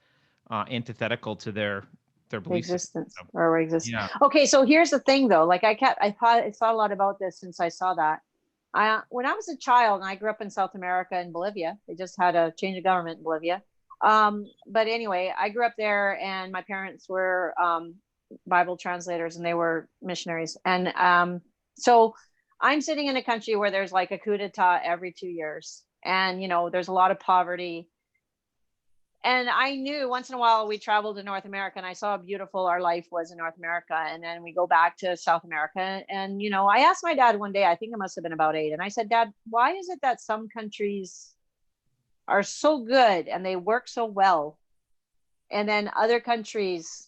antithetical to their belief existence or existence. Yeah. Okay, so here's the thing, though. Like I thought a lot about this since I saw that. When I was a child, and I grew up in South America in Bolivia. They just had a change of government in Bolivia. But anyway, I grew up there, and my parents were Bible translators, and they were missionaries. And so I'm sitting in a country where there's like a coup d'etat every 2 years, and there's a lot of poverty. And I knew once in a while we traveled to North America, and I saw how beautiful our life was in North America. And then we go back to South America, and I asked my dad one day, I think I must have been about 8, and I said, Dad, why is it that some countries are so good and they work so well, and then other countries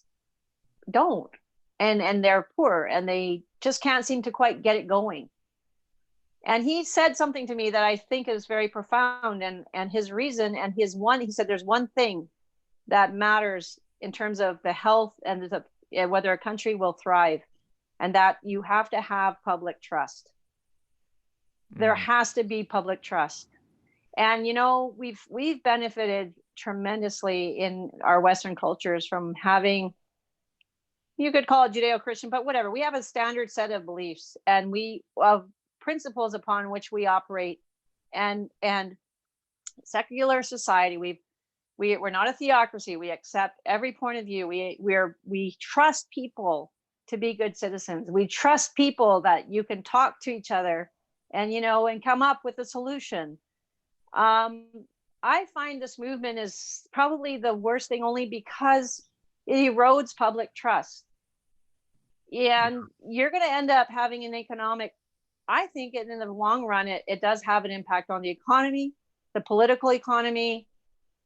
don't, and they're poor and they just can't seem to quite get it going? And he said something to me that I think is very profound, and his reason and he said there's one thing that matters in terms of the health and whether a country will thrive, and that you have to have public trust. There has to be public trust. And we've benefited tremendously in our Western cultures from having, you could call it Judeo-Christian, but whatever. We have a standard set of beliefs and of principles upon which we operate, and secular society. We're not a theocracy. We accept every point of view. We trust people to be good citizens. We trust people that you can talk to each other and come up with a solution. I find this movement is probably the worst thing, only because it erodes public trust. And you're going to end up having an economic, I think in the long run, it does have an impact on the economy, the political economy,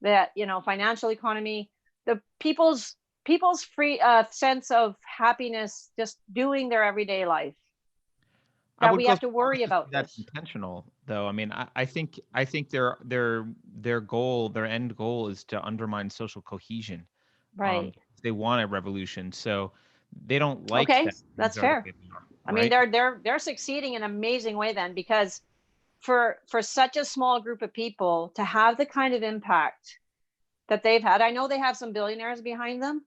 that, financial economy, the people's free sense of happiness, just doing their everyday life. That we have to worry about. That's intentional, though. I mean, I think their goal, their end goal, is to undermine social cohesion. Right. They want a revolution, so they don't like. Okay, that's fair. I mean, right? they're succeeding in an amazing way then, because for such a small group of people to have the kind of impact that they've had, I know they have some billionaires behind them.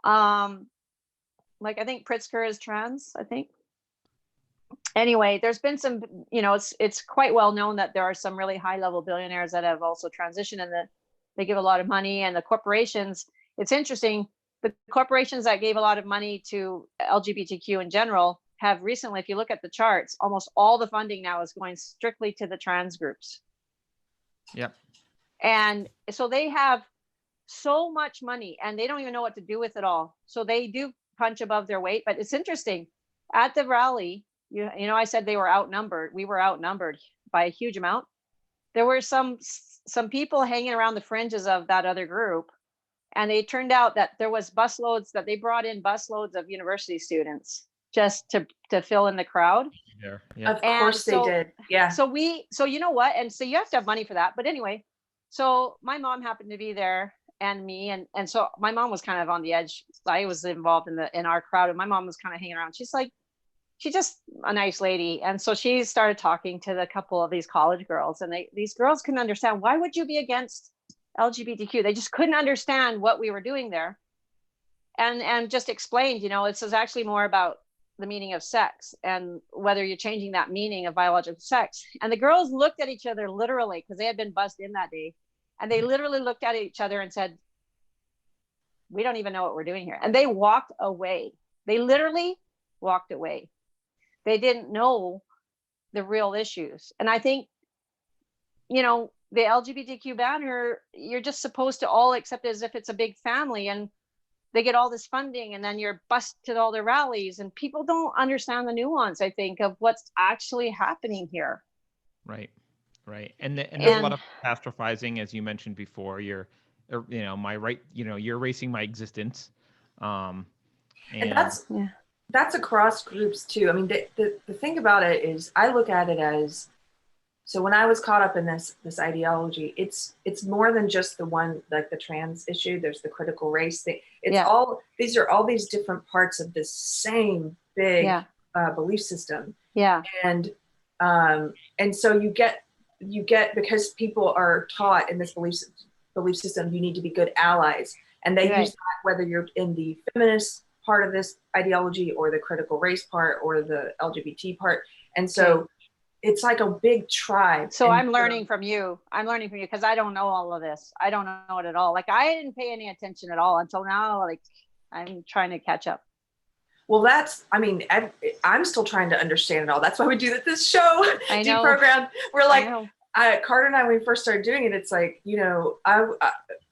Like I think Pritzker is trans, I think. Anyway, there's been some, it's quite well known that there are some really high level billionaires that have also transitioned, and that they give a lot of money. And the corporations, it's interesting, the corporations that gave a lot of money to LGBTQ in general have recently, if you look at the charts, almost all the funding now is going strictly to the trans groups. Yep. And so they have so much money and they don't even know what to do with it all. So they do punch above their weight. But it's interesting, at the rally, I said they were outnumbered. We were outnumbered by a huge amount. There were some people hanging around the fringes of that other group, and it turned out that there was busloads, that they brought in busloads of university students just to fill in the crowd. there. Yeah. Of course they did. Yeah. So you know what? And so you have to have money for that. But anyway, so my mom happened to be there and me. And so my mom was kind of on the edge. I was involved in our crowd and my mom was kind of hanging around. She's just a nice lady. And so she started talking to the couple of these college girls and these girls couldn't understand, why would you be against LGBTQ? They just couldn't understand what we were doing there. And just explained, this is actually more about the meaning of sex and whether you're changing that meaning of biological sex. And the girls looked at each other literally, because they had been buzzed in that day. And they literally looked at each other and said, we don't even know what we're doing here. And they walked away. They literally walked away. They didn't know the real issues. And I think, the LGBTQ banner, you're just supposed to all accept it as if it's a big family and they get all this funding and then you're bussed to all their rallies and people don't understand the nuance, I think, of what's actually happening here. Right. And there's a lot of catastrophizing, as you mentioned before. You're erasing my existence. And that's across groups too. I mean, the thing about it is I look at it as, so when I was caught up in this ideology, it's more than just the one, like the trans issue. There's the critical race thing. These are all these different parts of this same big belief system. Yeah. And so you get, because people are taught in this belief system, you need to be good allies. And they use that whether you're in the feminist part of this ideology or the critical race part or the LGBT part. And so it's like a big tribe. So I'm learning from you. Because I don't know all of this. I don't know it at all. Like I didn't pay any attention at all until now. Like I'm trying to catch up. Well, I'm still trying to understand it all. That's why we do this show, Deprogrammed. We're like, Carter and I, when we first started doing it, it's like,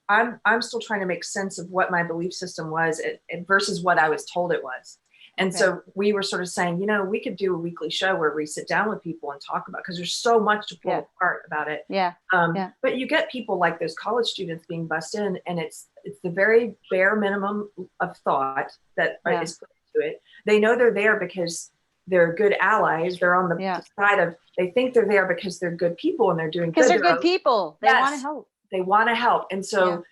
I'm still trying to make sense of what my belief system was versus what I was told it was. And so we were sort of saying, we could do a weekly show where we sit down with people and talk about, because there's so much to pull apart about it. But you get people like those college students being bussed in, and it's the very bare minimum of thought that is put into it. They know they're there because they're good allies. They're on the side of, they think they're there because they're good people and they're doing good. Because they're good people. They want to help. They want to help. And so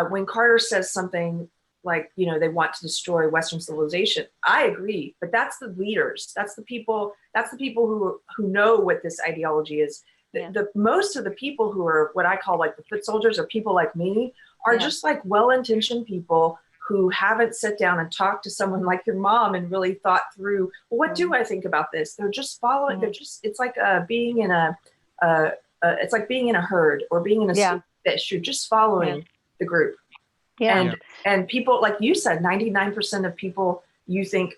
when Carter says something like, they want to destroy Western civilization, I agree, but that's the leaders. That's the people who know what this ideology is. The most of the people who are what I call like the foot soldiers, or people like me, are just like well-intentioned people who haven't sat down and talked to someone like your mom and really thought through, well, what do I think about this? They're just following. It's like being in a herd or being in a fish. You're just following the group. And people, like you said, 99% of people, you think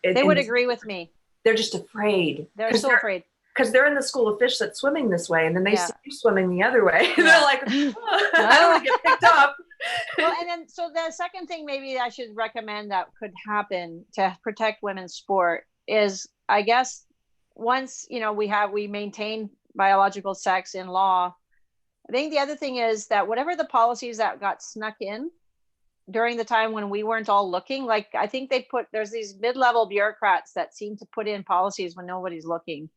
they would agree with me. They're just afraid. They're so afraid. Because they're in the school of fish that's swimming this way, and then they see you swimming the other way. And they're like, oh, I don't want to get picked up. Well, and then so the second thing maybe I should recommend that could happen to protect women's sport is, I guess, once we maintain biological sex in law. I think the other thing is that whatever the policies that got snuck in during the time when we weren't all looking, like I think there's these mid-level bureaucrats that seem to put in policies when nobody's looking.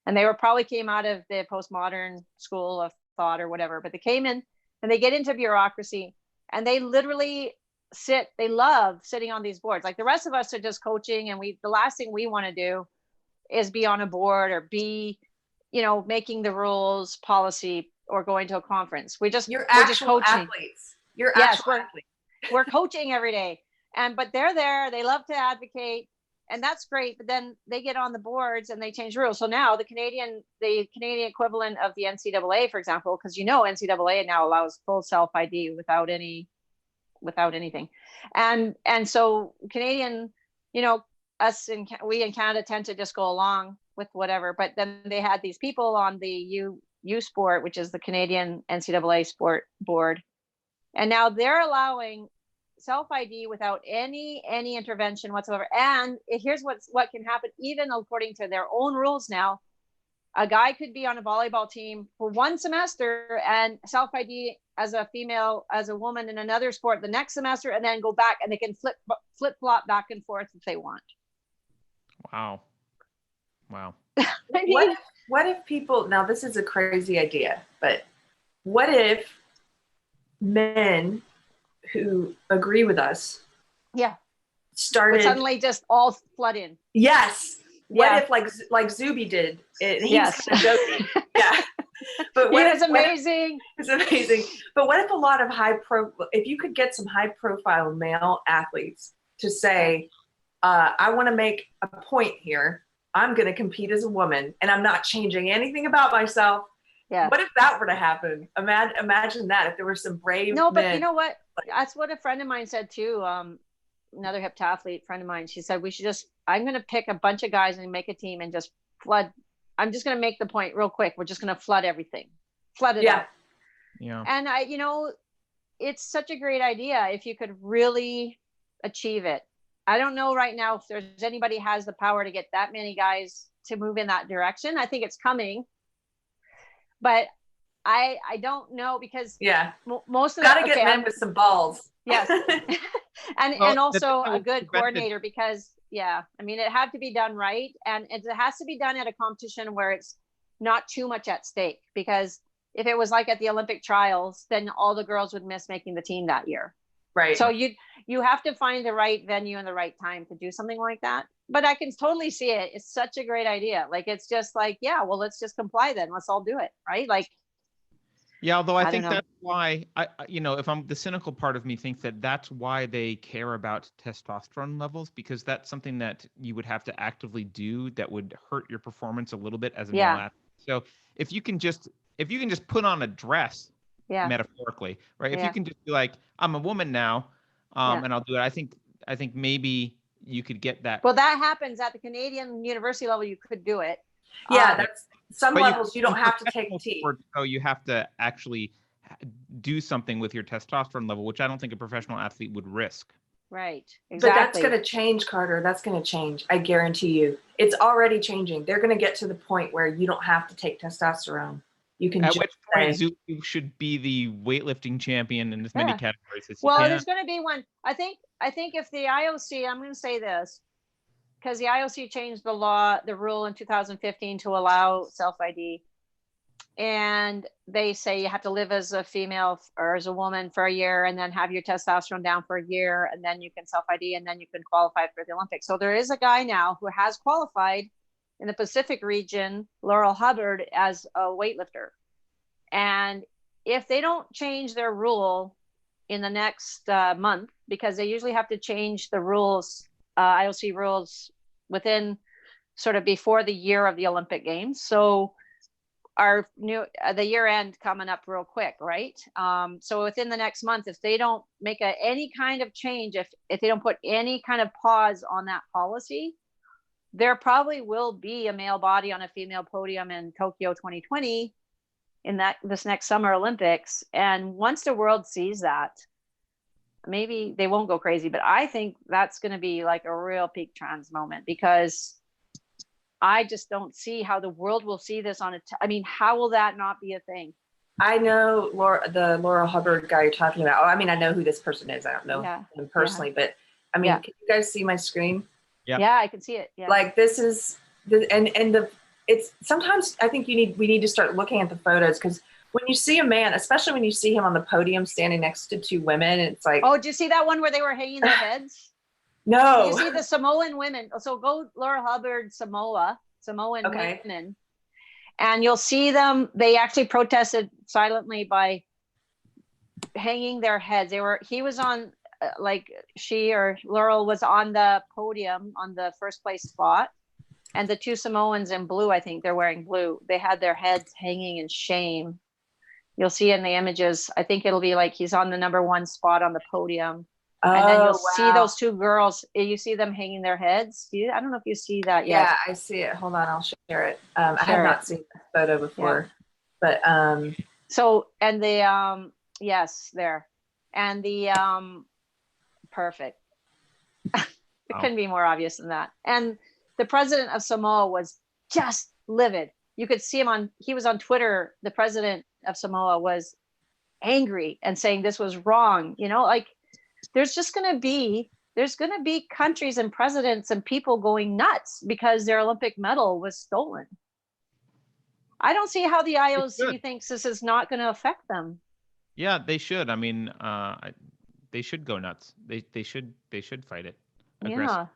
And they probably came out of the postmodern school of thought or whatever, but they came in and they get into bureaucracy and they literally they love sitting on these boards. Like the rest of us are just coaching, and the last thing we want to do is be on a board or be, making the rules, policy, or going to a conference. We're just coaching. Athletes. You're actual athletes. We're coaching every day. But they're there, they love to advocate, and that's great. But then they get on the boards and they change rules. So now the Canadian equivalent of the NCAA, for example, because NCAA now allows full self-ID without anything. And so Canadian, we in Canada tend to just go along with whatever. But then they had these people on the U Sport, which is the Canadian NCAA sport board. And now they're allowing self-ID without any intervention whatsoever. And here's what can happen, even according to their own rules now. A guy could be on a volleyball team for one semester and self-ID as a female, as a woman in another sport the next semester, and then go back, and they can flip-flop back and forth if they want. Wow. Wow. I mean, What if people, now this is a crazy idea, but what if men who agree with us yeah, started would suddenly just all flood in. Yes. What Yeah. if like Zuby did? He Yes. was kind of joking. Yeah. But what He if was amazing. it's amazing. But what if a lot of if you could get some high profile male athletes to say, I want to make a point here. I'm going to compete as a woman and I'm not changing anything about myself. Yeah. What if that were to happen? Imagine that if there were some brave No, but men. you know what? That's what a friend of mine said too. Another heptathlete friend of mine, she said, I'm going to pick a bunch of guys and make a team and just flood. I'm just going to make the point real quick. We're just going to flood everything. Flood it out. Yeah. And it's such a great idea if you could really achieve it. I don't know right now if there's anybody has the power to get that many guys to move in that direction. I think it's coming, but I don't know because most of gotta get men with some balls. Yes. and also a good coordinator because I mean, it had to be done right. And it has to be done at a competition where it's not too much at stake, because if it was like at the Olympic trials, then all the girls would miss making the team that year. Right. So you have to find the right venue and the right time to do something like that. But I can totally see it. It's such a great idea. Like, it's just like, well, let's just comply then. Let's all do it. Right. Like, yeah, although I think that's why if I'm the cynical part of me thinks that's why they care about testosterone levels, because that's something that you would have to actively do that would hurt your performance a little bit as a male athlete. So if you can just put on a dress, metaphorically, right? If you can just be like, I'm a woman now, and I'll do it. I think maybe you could get that. Well, that happens at the Canadian university level. You could do it. Yeah, that's some levels you don't have to take T. So you have to actually do something with your testosterone level, which I don't think a professional athlete would risk. Right. Exactly. But that's going to change, Carter. That's going to change. I guarantee you. It's already changing. They're going to get to the point where you don't have to take testosterone. You can. At which point, Zuby should be the weightlifting champion in as many categories as well, there's going to be one. I think if the IOC, I'm going to say this, because the IOC changed the rule in 2015 to allow self-ID. And they say you have to live as a female or as a woman for a year and then have your testosterone down for a year, and then you can self-ID and then you can qualify for the Olympics. So there is a guy now who has qualified in the Pacific region, Laurel Hubbard, as a weightlifter. And if they don't change their rule in the next month, because they usually have to change the rules, IOC rules, within sort of before the year of the Olympic Games. So the year end coming up real quick, right? So within the next month, if they don't make any kind of change, if they don't put any kind of pause on that policy, there probably will be a male body on a female podium in Tokyo 2020 in this next Summer Olympics. And once the world sees that, maybe they won't go crazy, but I think that's going to be like a real peak trans moment, because I just don't see how the world will see this I mean, how will that not be a thing? I know the Laurel Hubbard guy you're talking about. I mean, I know who this person is. I don't know him personally, but I mean, can you guys see my screen? Yeah, I can see it. Yeah. Like, this is it's sometimes I think we need to start looking at the photos, because when you see a man, especially when you see him on the podium standing next to two women, it's like, oh, did you see that one where they were hanging their heads? No. You see the Samoan women. So go Laura Hubbard, Samoan women, and you'll see them. They actually protested silently by hanging their heads. He was on, Laurel was on the podium on the first place spot. And the two Samoans in blue, I think they're wearing blue, they had their heads hanging in shame. You'll see in the images, I think it'll be like he's on the number one spot on the podium. And then you'll see those two girls, you see them hanging their heads. I don't know if you see that yet. Yeah, I see it. Hold on, I'll share it. I have not seen this photo before, but so, and the yes, there, and the perfect. It couldn't be more obvious than that. And the president of Samoa was just livid. You could see him he was on Twitter. The president of Samoa was angry and saying this was wrong. Like, there's just going to be there's going to be countries and presidents and people going nuts because their Olympic medal was stolen. I don't see how the IOC thinks this is not going to affect them. Yeah, they should. I mean, they should go nuts. They should fight it. Yeah,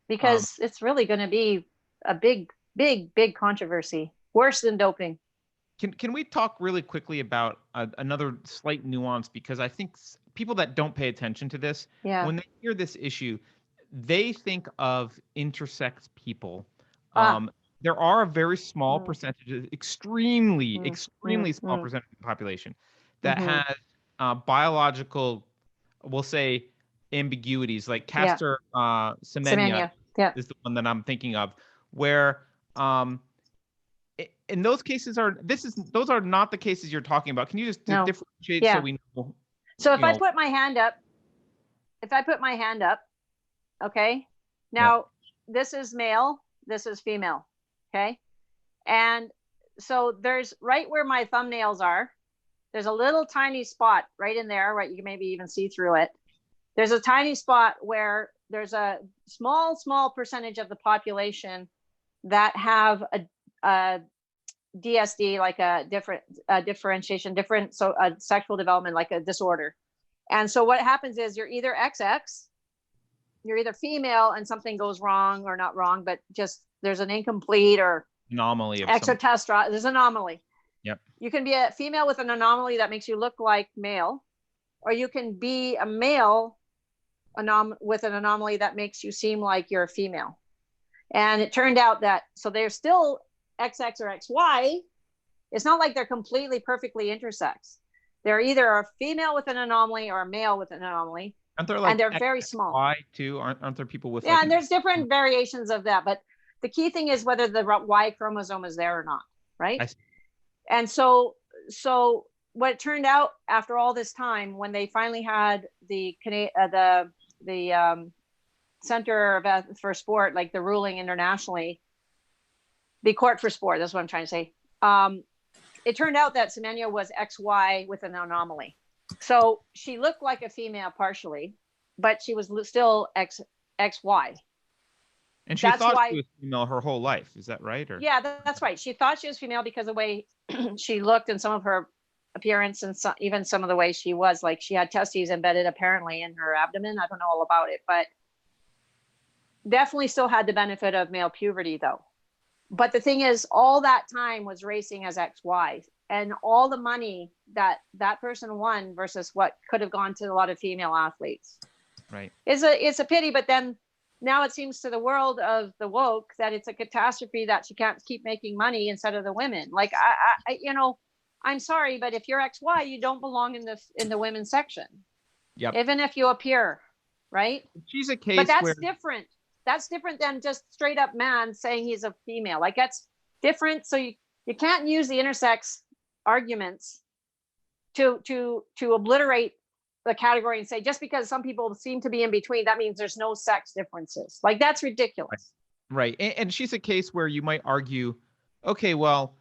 because it's really going to be a big controversy, worse than doping. Can we talk really quickly about another slight nuance? Because I think people that don't pay attention to this, when they hear this issue, they think of intersex people. There are a very small percentage, extremely small percentage of the population that has biological, we'll say, ambiguities. Like Castor Semenya is the one that I'm thinking of, where in those cases those are not the cases you're talking about. Can you just differentiate so we know? So if I put my hand up, okay, now this is male, this is female, okay, and so there's right where my thumbnails are, there's a little tiny spot right in there, right? You can maybe even see through it. There's a tiny spot where there's a small percentage of the population that have a DSD, like a different differentiation, sexual development, like a disorder. And so what happens is you're either XX, you're either female and something goes wrong, or not wrong, but just there's an incomplete or anomaly of exotestosterone. There's an anomaly. Yep. You can be a female with an anomaly that makes you look like male, or you can be a male with an anomaly that makes you seem like you're a female. And it turned out that, so they're still XX or XY. It's not like they're completely perfectly intersex. They're either a female with an anomaly or a male with an anomaly. Aren't there, like, and they're very small. Y too? Aren't there people with? Yeah, and there's different variations of that. But the key thing is whether the Y chromosome is there or not, right? I see. And so what it turned out after all this time, when they finally had the Center for Sport, like the ruling internationally, the court for sport, that's what I'm trying to say. It turned out that Semenya was XY with an anomaly. So she looked like a female partially, but she was still XY. And she thought she was female her whole life. Is that right? Or? Yeah, that's right. She thought she was female because of the way she looked and some of her appearance, and even some of the way she was, like she had testes embedded apparently in her abdomen. I don't know all about it, but definitely still had the benefit of male puberty though. But the thing is, all that time was racing as XY, and all the money that person won versus what could have gone to a lot of female athletes. Right. It's a pity, but then now it seems to the world of the woke that it's a catastrophe that she can't keep making money instead of the women. Like I I'm sorry, but if you're XY, you don't belong in the women's section. Yep. Even if you appear, right? She's a case, but that's different. That's different than just straight up man saying he's a female. Like that's different. So you can't use the intersex arguments to obliterate the category and say just because some people seem to be in between, that means there's no sex differences. Like that's ridiculous. Right. And she's a case where you might argue, okay, well,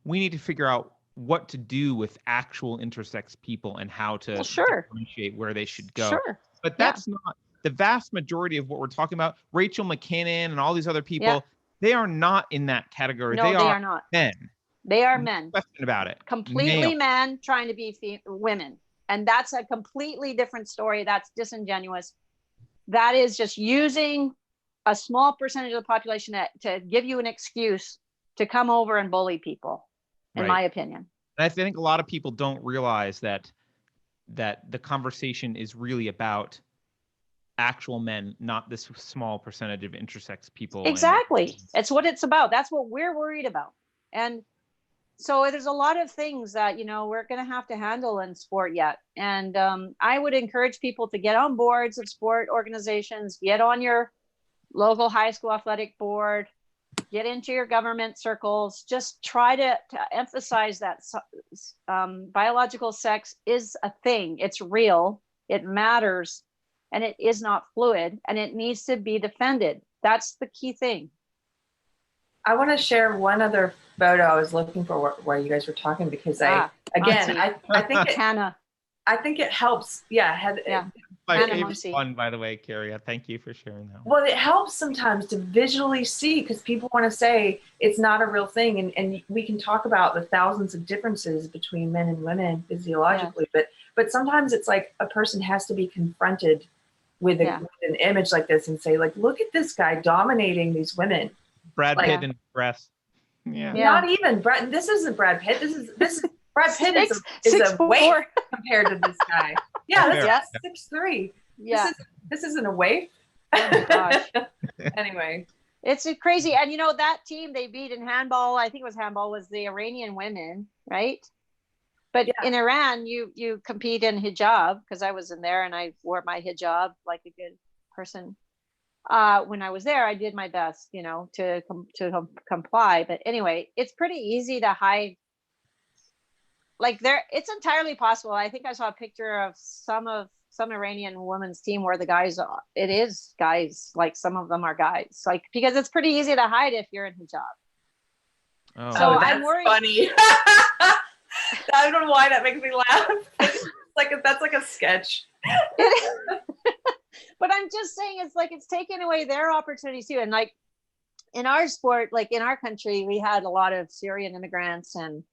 we need to figure out what to do with actual intersex people and how to differentiate where they should go. Sure. But that's not the vast majority of what we're talking about. Rachel McKinnon and all these other people, they are not in that category. No, they are not. Men. They are men. No question about it. Completely men trying to be women. And that's a completely different story. That's disingenuous. That is just using a small percentage of the population to give you an excuse to come over and bully people, in my opinion. And I think a lot of people don't realize that the conversation is really about actual men, not this small percentage of intersex people. Exactly. It's what it's about. That's what we're worried about. And so there's a lot of things that, we're going to have to handle in sport yet. And I would encourage people to get on boards of sport organizations, get on your local high school athletic board, get into your government circles, just try to emphasize that biological sex is a thing. It's real. It matters. And it is not fluid, and it needs to be defended. That's the key thing. I want to share one other photo I was looking for while you guys were talking, because I think it helps. Yeah. my and a favorite Muncie. one, by the way, Keri. Thank you for sharing that one. Well, it helps sometimes to visually see, because people want to say it's not a real thing. And we can talk about the thousands of differences between men and women physiologically, but sometimes it's like a person has to be confronted with an image like this and say, like, look at this guy dominating these women. Brad Pitt and breasts. Yeah. Not even Brad. This isn't Brad Pitt. This is Brad Pitt is a waif compared to this guy. Yeah, that's 6'3". Yeah. This isn't a waif. Oh my gosh. Anyway. It's crazy. And you know, that team they beat in handball, I think it was handball, was the Iranian women, right? But in Iran, you compete in hijab, because I was in there and I wore my hijab like a good person. When I was there, I did my best, you know, to comply. But anyway, it's pretty easy to hide. Like it's entirely possible. I think I saw a picture of some Iranian women's team where the guys, it is guys, like some of them are guys, like, because it's pretty easy to hide if you're in hijab. Oh, so that's I'm worried. Funny. I don't know why that makes me laugh. That's like a sketch. But I'm just saying, it's like it's taken away their opportunities too. And like in our sport, like in our country, we had a lot of Syrian immigrants and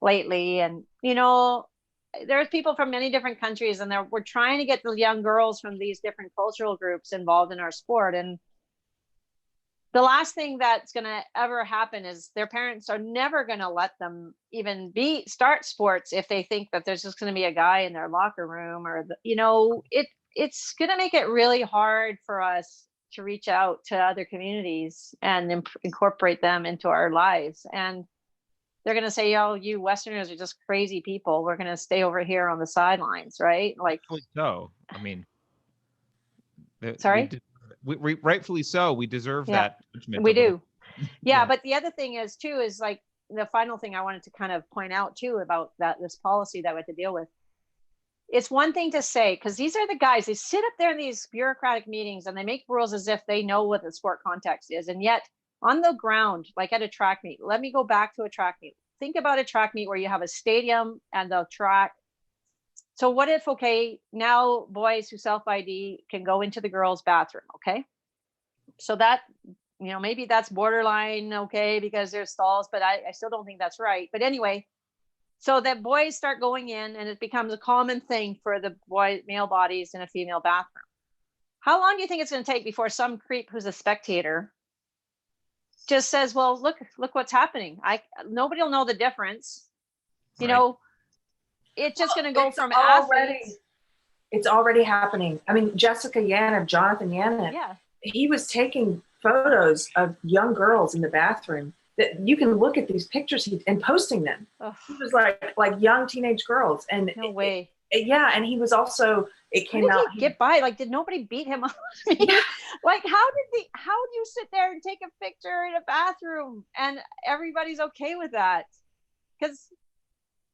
lately, and you know, there's people from many different countries, and we're trying to get the young girls from these different cultural groups involved in our sport. And the last thing that's going to ever happen is their parents are never going to let them even start sports if they think that there's just going to be a guy in their locker room, or you know, it's going to make it really hard for us to reach out to other communities and incorporate them into our lives. And they're going to say, oh, you Westerners are just crazy people. We're going to stay over here on the sidelines, right? Like, so, I mean, sorry? We rightfully so. We deserve that judgment. We do. Yeah. But the other thing is too, is like the final thing I wanted to kind of point out too about this policy that we have to deal with. It's one thing to say, because these are the guys, they sit up there in these bureaucratic meetings and they make rules as if they know what the sport context is. And yet on the ground, like at a track meet, let me go back to a track meet. Think about a track meet where you have a stadium and the track. So what if, okay, now boys who self-ID can go into the girls' bathroom, okay? So that, you know, maybe that's borderline, okay, because there's stalls, but I still don't think that's right. But anyway, so that boys start going in and it becomes a common thing for the male bodies in a female bathroom. How long do you think it's going to take before some creep who's a spectator just says, well, look what's happening. Nobody will know the difference. You know, it's just going to go from athletes. It's already happening. I mean, Jonathan Yanev, he was taking photos of young girls in the bathroom that you can look at these pictures and posting them. Ugh. He was like young teenage girls. And no way. And he was also, it came out. He get by? Like, did nobody beat him up? Like, how do you sit there and take a picture in a bathroom and everybody's okay with that? Because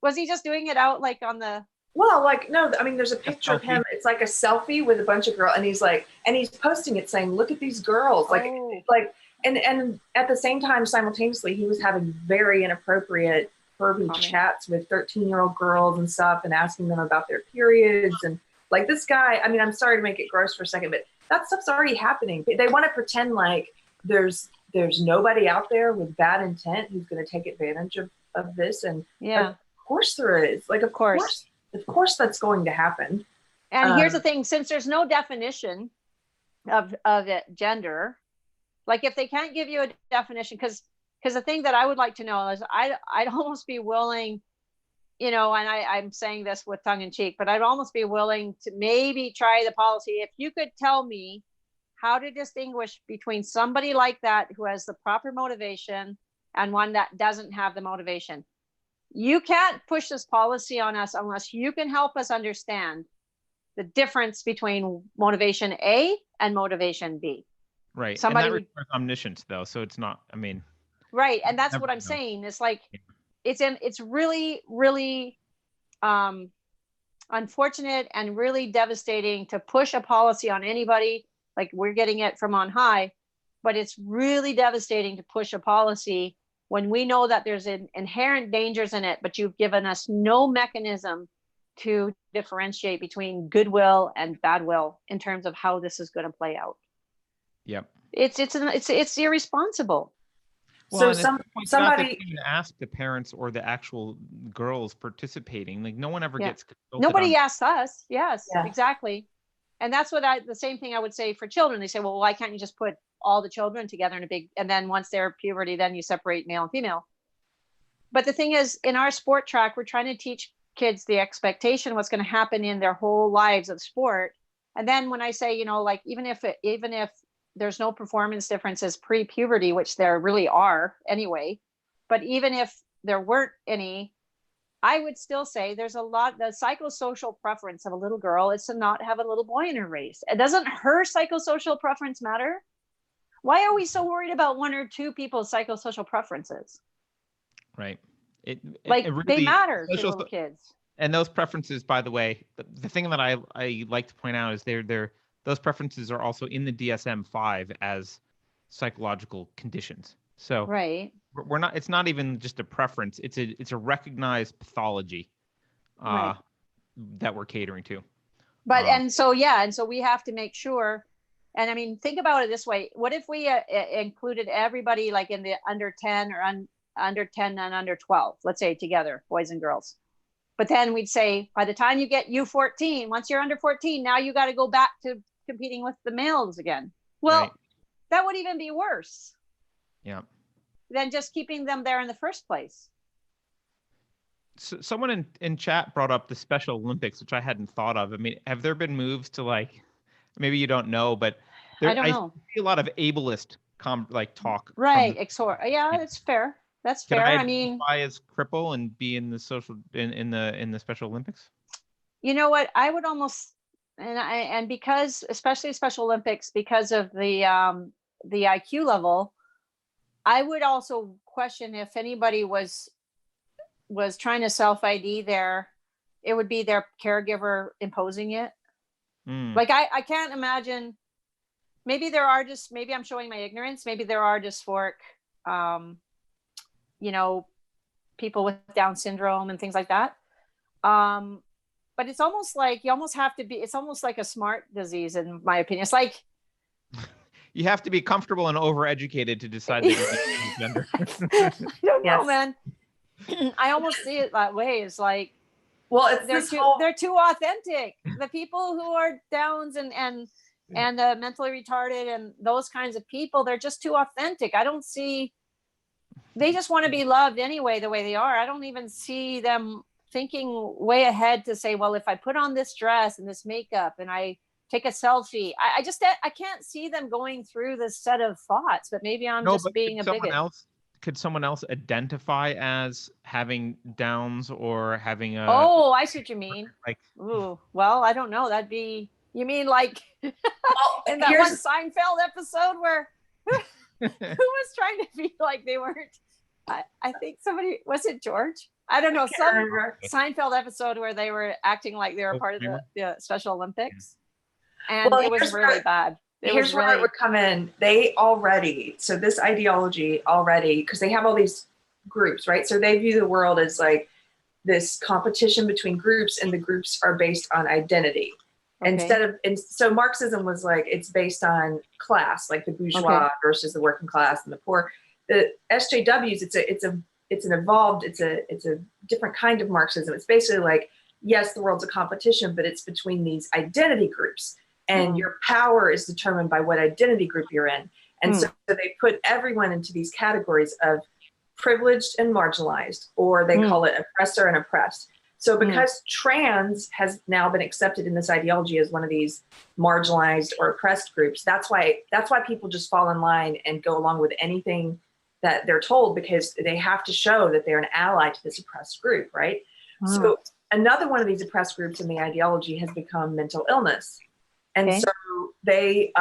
was he just doing it out like on the? Well, like, no, I mean, there's a picture of him. It's like a selfie with a bunch of girls, and he's posting it saying, look at these girls. And at the same time, simultaneously, he was having very inappropriate, pervy chats with 13-year-old girls and stuff, and asking them about their periods. And like this guy, I mean, I'm sorry to make it gross for a second, but that stuff's already happening. They want to pretend like there's nobody out there with bad intent who's going to take advantage of this. And of course there is. Like, of course that's going to happen. And here's the thing: since there's no definition of it, gender. Like if they can't give you a definition, because the thing that I would like to know is I'd almost be willing, you know, and I'm saying this with tongue in cheek, but I'd almost be willing to maybe try the policy. If you could tell me how to distinguish between somebody like that who has the proper motivation and one that doesn't have the motivation. You can't push this policy on us unless you can help us understand the difference between motivation A and motivation B. Right. Somebody, and that requires omniscience, though. So it's not, I mean. Right. And that's what I'm saying. It's like, it's really, really unfortunate and really devastating to push a policy on anybody. Like we're getting it from on high, but it's really devastating to push a policy when we know that there's inherent dangers in it, but you've given us no mechanism to differentiate between goodwill and bad will in terms of how this is going to play out. Yep. It's irresponsible. Well, So somebody even ask the parents or the actual girls participating. Like no one ever gets consulted Nobody on. asks us. Yes, exactly. And that's what the same thing I would say for children. They say, well, why can't you just put all the children together in a big, and then once they're puberty, then you separate male and female. But the thing is, in our sport track, we're trying to teach kids the expectation, what's going to happen in their whole lives of sport. And then when I say, like, even if there's no performance differences pre-puberty, which there really are anyway, but even if there weren't any, I would still say there's a lot, the psychosocial preference of a little girl is to not have a little boy in her race. It doesn't her psychosocial preference matter? Why are we so worried about one or two people's psychosocial preferences? Right. It really, they matter to little kids. And those preferences, by the way, the thing that I like to point out is those preferences are also in the DSM-5 as psychological conditions. So right. We're not. It's not even just a preference. It's a recognized pathology that we're catering to. But and so we have to make sure. And I mean, think about it this way: what if we included everybody like in the under 10 or under 10 and under 12, let's say together, boys and girls. But then we'd say, by the time you get U14, once you're under 14, now you got to go back to competing with the males again. Well, that would even be worse. Yeah. Than just keeping them there in the first place. So someone in chat brought up the Special Olympics, which I hadn't thought of. I mean, have there been moves to like, maybe you don't know, but I don't know. See a lot of ableist talk. Right. Yeah, that's fair. That's fair. I mean, as cripple and be in the social in the Special Olympics. You know what? I would almost and because especially Special Olympics, because of the IQ level, I would also question if anybody was trying to self-ID there, it would be their caregiver imposing it. Like I can't imagine. Maybe I'm showing my ignorance. Maybe there are dysphoric, people with Down syndrome and things like that. But it's almost like it's almost like a smart disease, in my opinion. It's like you have to be comfortable and overeducated to decide that you're gender. I don't know, man. I almost see it that way. It's like, well, they're too authentic. The people who are Downs and mentally retarded and those kinds of people, they're just too authentic. I don't see. They just want to be loved anyway, the way they are. I don't even see them thinking way ahead to say, well, if I put on this dress and this makeup and I take a selfie, I can't see them going through this set of thoughts. But maybe I'm just being a bigot. Could someone else identify as having Downs or having a? Oh, I see what you mean. Ooh, well, I don't know. That'd be. You mean like in that one Seinfeld episode where who was trying to be like they weren't? I think somebody, was it George? I don't know. Some Seinfeld episode where they were acting like they were part of the Special Olympics, and it was really bad. Here's where it would come in. So this ideology already, because they have all these groups, right? So they view the world as like this competition between groups, and the groups are based on identity. Okay. So Marxism was like, it's based on class, like the bourgeois versus the working class and the poor. The SJWs, it's a different kind of Marxism. It's basically like, yes, the world's a competition, but it's between these identity groups. And your power is determined by what identity group you're in. And so they put everyone into these categories of privileged and marginalized, or they call it oppressor and oppressed. So because trans has now been accepted in this ideology as one of these marginalized or oppressed groups, that's why people just fall in line and go along with anything that they're told, because they have to show that they're an ally to this oppressed group, right? So another one of these oppressed groups in the ideology has become mental illness. And so they,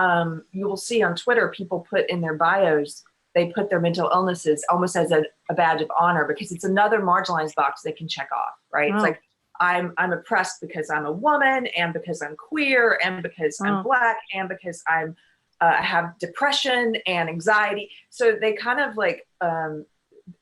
you will see on Twitter, people put in their bios, they put their mental illnesses almost as a badge of honor, because it's another marginalized box they can check off, right? It's like, I'm oppressed because I'm a woman, and because I'm queer, and because I'm Black, and because I have depression and anxiety. So they kind of like,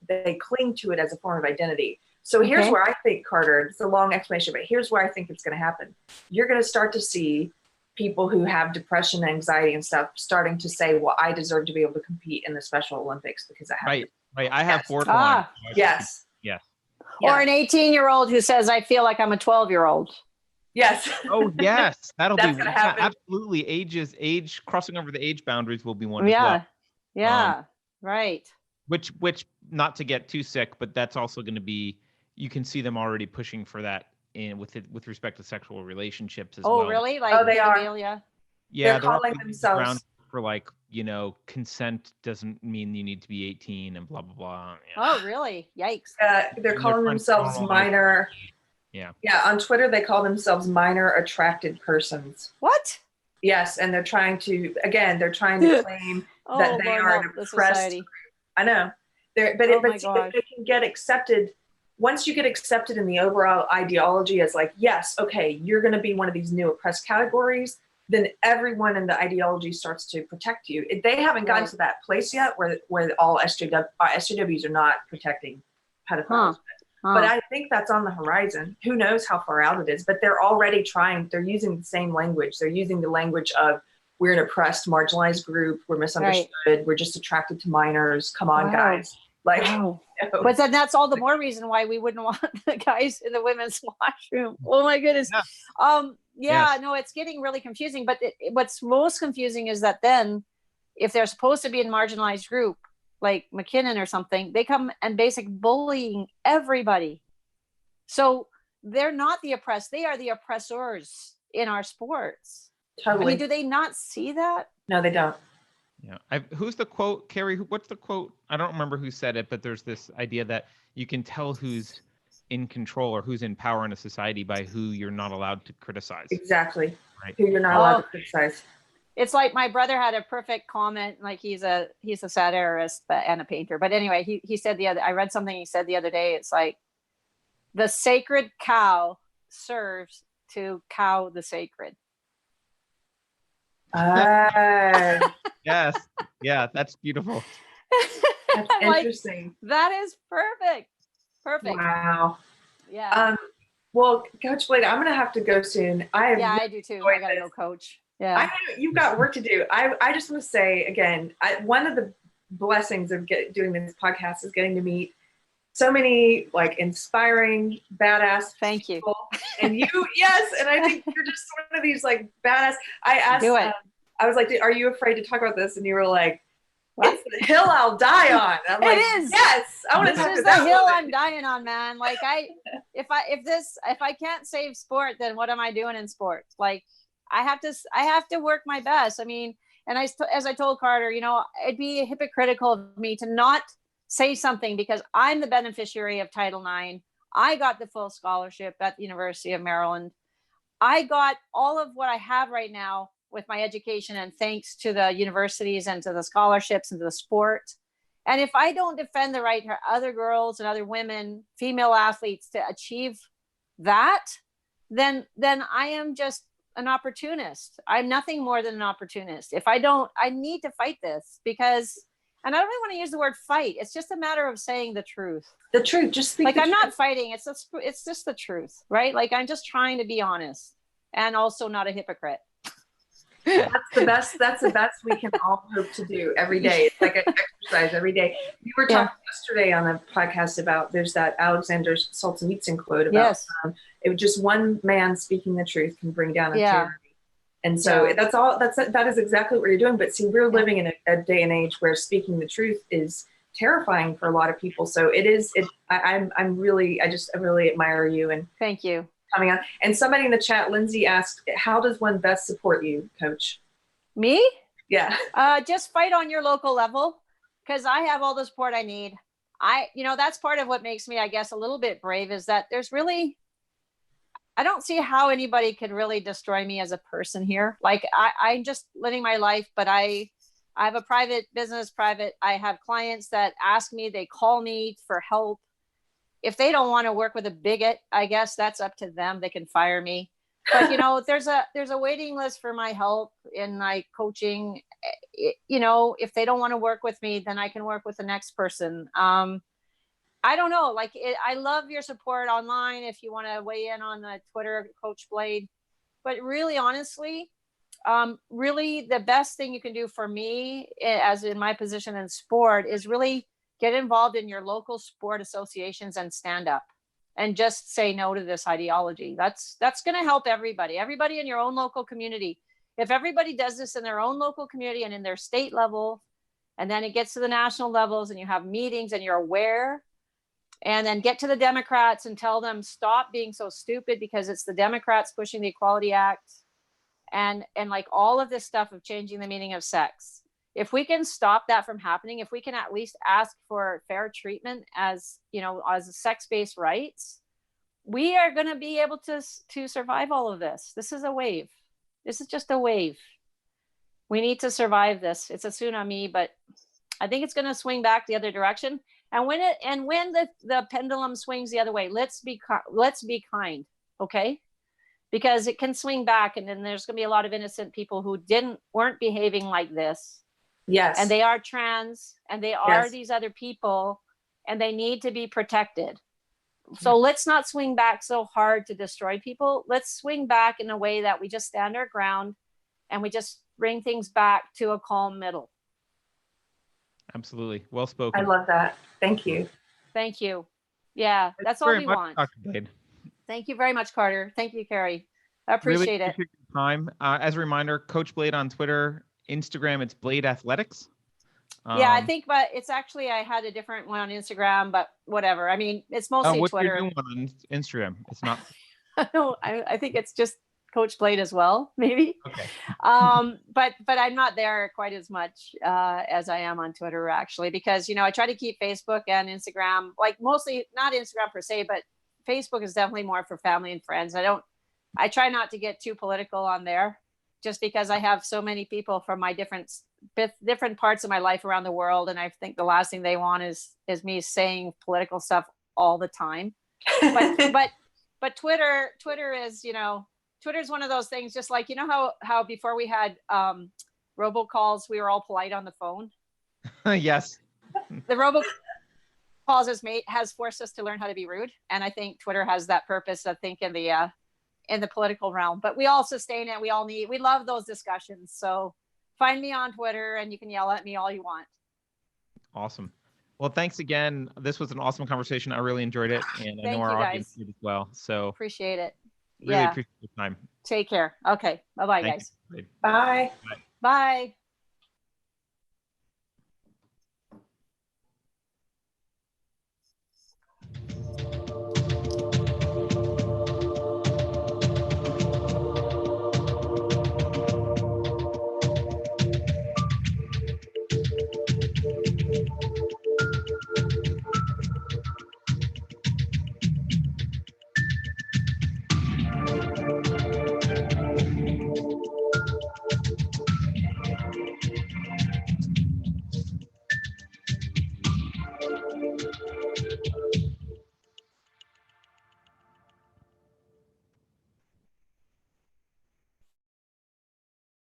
they cling to it as a form of identity. So here's where I think, Carter, it's a long explanation, but here's where I think it's going to happen. You're going to start to see people who have depression, anxiety, and stuff starting to say, well, I deserve to be able to compete in the Special Olympics because I have Right. I have Yes. borderline. Yes. Yes. Or an 18-year-old who says, I feel like I'm a 12-year-old. Yes. Oh, yes. That'll That's be gonna happen. absolutely. Age crossing over the age boundaries will be one as well. Yeah. Right. Which not to get too sick, but that's also going to be, you can see them already pushing for that with respect to sexual relationships as well. Oh, really? Like they are. pedophilia? Yeah, They're calling themselves around for like, consent doesn't mean you need to be 18 and blah blah blah. Yeah. Oh, really? Yikes. they're calling themselves minor. Yeah. Yeah, on Twitter they call themselves minor attracted persons. What? Yes, and they're trying to claim that they are an oppressed. I know. But they can get accepted. Once you get accepted in the overall ideology as like, yes, okay, you're going to be one of these new oppressed categories, then everyone in the ideology starts to protect you. They haven't gotten to that place yet where all SJWs are not protecting pedophiles. But I think that's on the horizon. Who knows how far out it is, but they're already trying. They're using the same language. They're using the language of, we're an oppressed, marginalized group. We're misunderstood. Right. We're just attracted to minors. Come on, guys. Like, But then that's all the more reason why we wouldn't want the guys in the women's washroom. Oh my goodness. Yeah. No, it's getting really confusing. But what's most confusing is that then, if they're supposed to be in marginalized group, like McKinnon or something, they come and basically bullying everybody. So they're not the oppressed. They are the oppressors in our sports. Totally. I mean, do they not see that? No, they don't. Yeah. Who's the quote, Keri? What's the quote? I don't remember who said it, but there's this idea that you can tell who's in control or who's in power in a society by who you're not allowed to criticize. Exactly. Right. Who you're not allowed to criticize. It's like my brother had a perfect comment. Like he's a satirist and a painter. But anyway, he said I read something he said the other day. It's like, the sacred cow serves to cow the sacred. Yes. Yeah, that's beautiful. That's interesting. Like, that is perfect. Wow. Yeah. Well, Coach Blade, I'm gonna have to go soon. I do too. I gotta go, Coach. Yeah. I know you've got work to do. I just want to say again, one of the blessings of doing this podcast is getting to meet so many like inspiring, badass Thank people. And you, yes, and I think you're just one of these like badass. I asked, I was like, "Are you afraid to talk about this?" And you were like, "It's the hill I'll die on." I'm like, it is. Yes, I want to talk about that. This is the hill I'm dying on, man. Like if I can't save sport, then what am I doing in sports? Like I have to work my best. I mean, and as I told Carter, it'd be hypocritical of me to not say something because I'm the beneficiary of Title IX. I got the full scholarship at the University of Maryland. I got all of what I have right now with my education and thanks to the universities and to the scholarships and to the sport. And if I don't defend the right to other girls and other women, female athletes to achieve that, then I am just an opportunist. I'm nothing more than an opportunist. If I don't, I need to fight this because, and I don't really want to use the word fight. It's just a matter of saying the truth. The truth, just speak. Like I'm not fighting. It's just the truth, right? Like I'm just trying to be honest and also not a hypocrite. That's the best we can all hope to do every day. It's like an exercise every day. We were talking yesterday on a podcast about there's that Alexander Solzhenitsyn quote about it was just one man speaking the truth can bring down a tyranny. And so that is exactly what you're doing. But see, we're living in a day and age where speaking the truth is terrifying for a lot of people. So I really admire you and thank you. Coming on. And somebody in the chat, Lindsay, asked, how does one best support you, Coach? Me? Yeah. Just fight on your local level because I have all the support I need. That's part of what makes me, I guess, a little bit brave is that I don't see how anybody could really destroy me as a person here. Like I'm just living my life, but I have a private business, I have clients that ask me, they call me for help. If they don't want to work with a bigot, I guess that's up to them. They can fire me. But, there's a waiting list for my help in my coaching. If they don't want to work with me, then I can work with the next person. I don't know, like I love your support online if you want to weigh in on the Twitter, Coach Blade. But really, honestly, really the best thing you can do for me, as in my position in sport, is really get involved in your local sport associations and stand up and just say no to this ideology. That's going to help everybody in your own local community. If everybody does this in their own local community and in their state level, and then it gets to the national levels and you have meetings and you're aware, and then get to the Democrats and tell them, stop being so stupid because it's the Democrats pushing the Equality Act and like all of this stuff of changing the meaning of sex. If we can stop that from happening, if we can at least ask for fair treatment as, you know, as sex-based rights, we are going to be able to survive all of this. This is a wave. This is just a wave. We need to survive this. It's a tsunami, but I think it's going to swing back the other direction. And when the pendulum swings the other way, let's be kind, okay? Because it can swing back, and then there's going to be a lot of innocent people who weren't behaving like this. Yes. And they are trans, and they are these other people, and they need to be protected. So let's not swing back so hard to destroy people. Let's swing back in a way that we just stand our ground and we just bring things back to a calm middle. Absolutely. Well spoken. I love that. Thank you. Thank you. Yeah, that's all we want. Dr. Blade. Thank you very much, Carter. Thank you, Keri. I appreciate it. Your time. As a reminder, Coach Blade on Twitter, Instagram, it's Blade Athletics. Yeah, I think, but it's actually, I had a different one on Instagram, but whatever. I mean, it's mostly what's Twitter. Your new one on Instagram? It's not. I think it's just Coach Blade as well, maybe. Okay. But I'm not there quite as much as I am on Twitter, actually, because, you know, I try to keep Facebook and Instagram, like mostly not Instagram per se, but Facebook is definitely more for family and friends. I try not to get too political on there, just because I have so many people from my different parts of my life around the world, and I think the last thing they want is me saying political stuff all the time. But Twitter is, you know, Twitter's one of those things, just like, you know how before we had robocalls, we were all polite on the phone. Yes. The robocalls has forced us to learn how to be rude, and I think Twitter has that purpose, I think, in the political realm. But we all sustain it. We love those discussions. So find me on Twitter and you can yell at me all you want. Awesome. Well, thanks again. This was an awesome conversation. I really enjoyed it. And I know our audience did as well. So appreciate it. Really appreciate your time. Take care. Okay. Bye-bye, guys. Bye. Bye. Bye.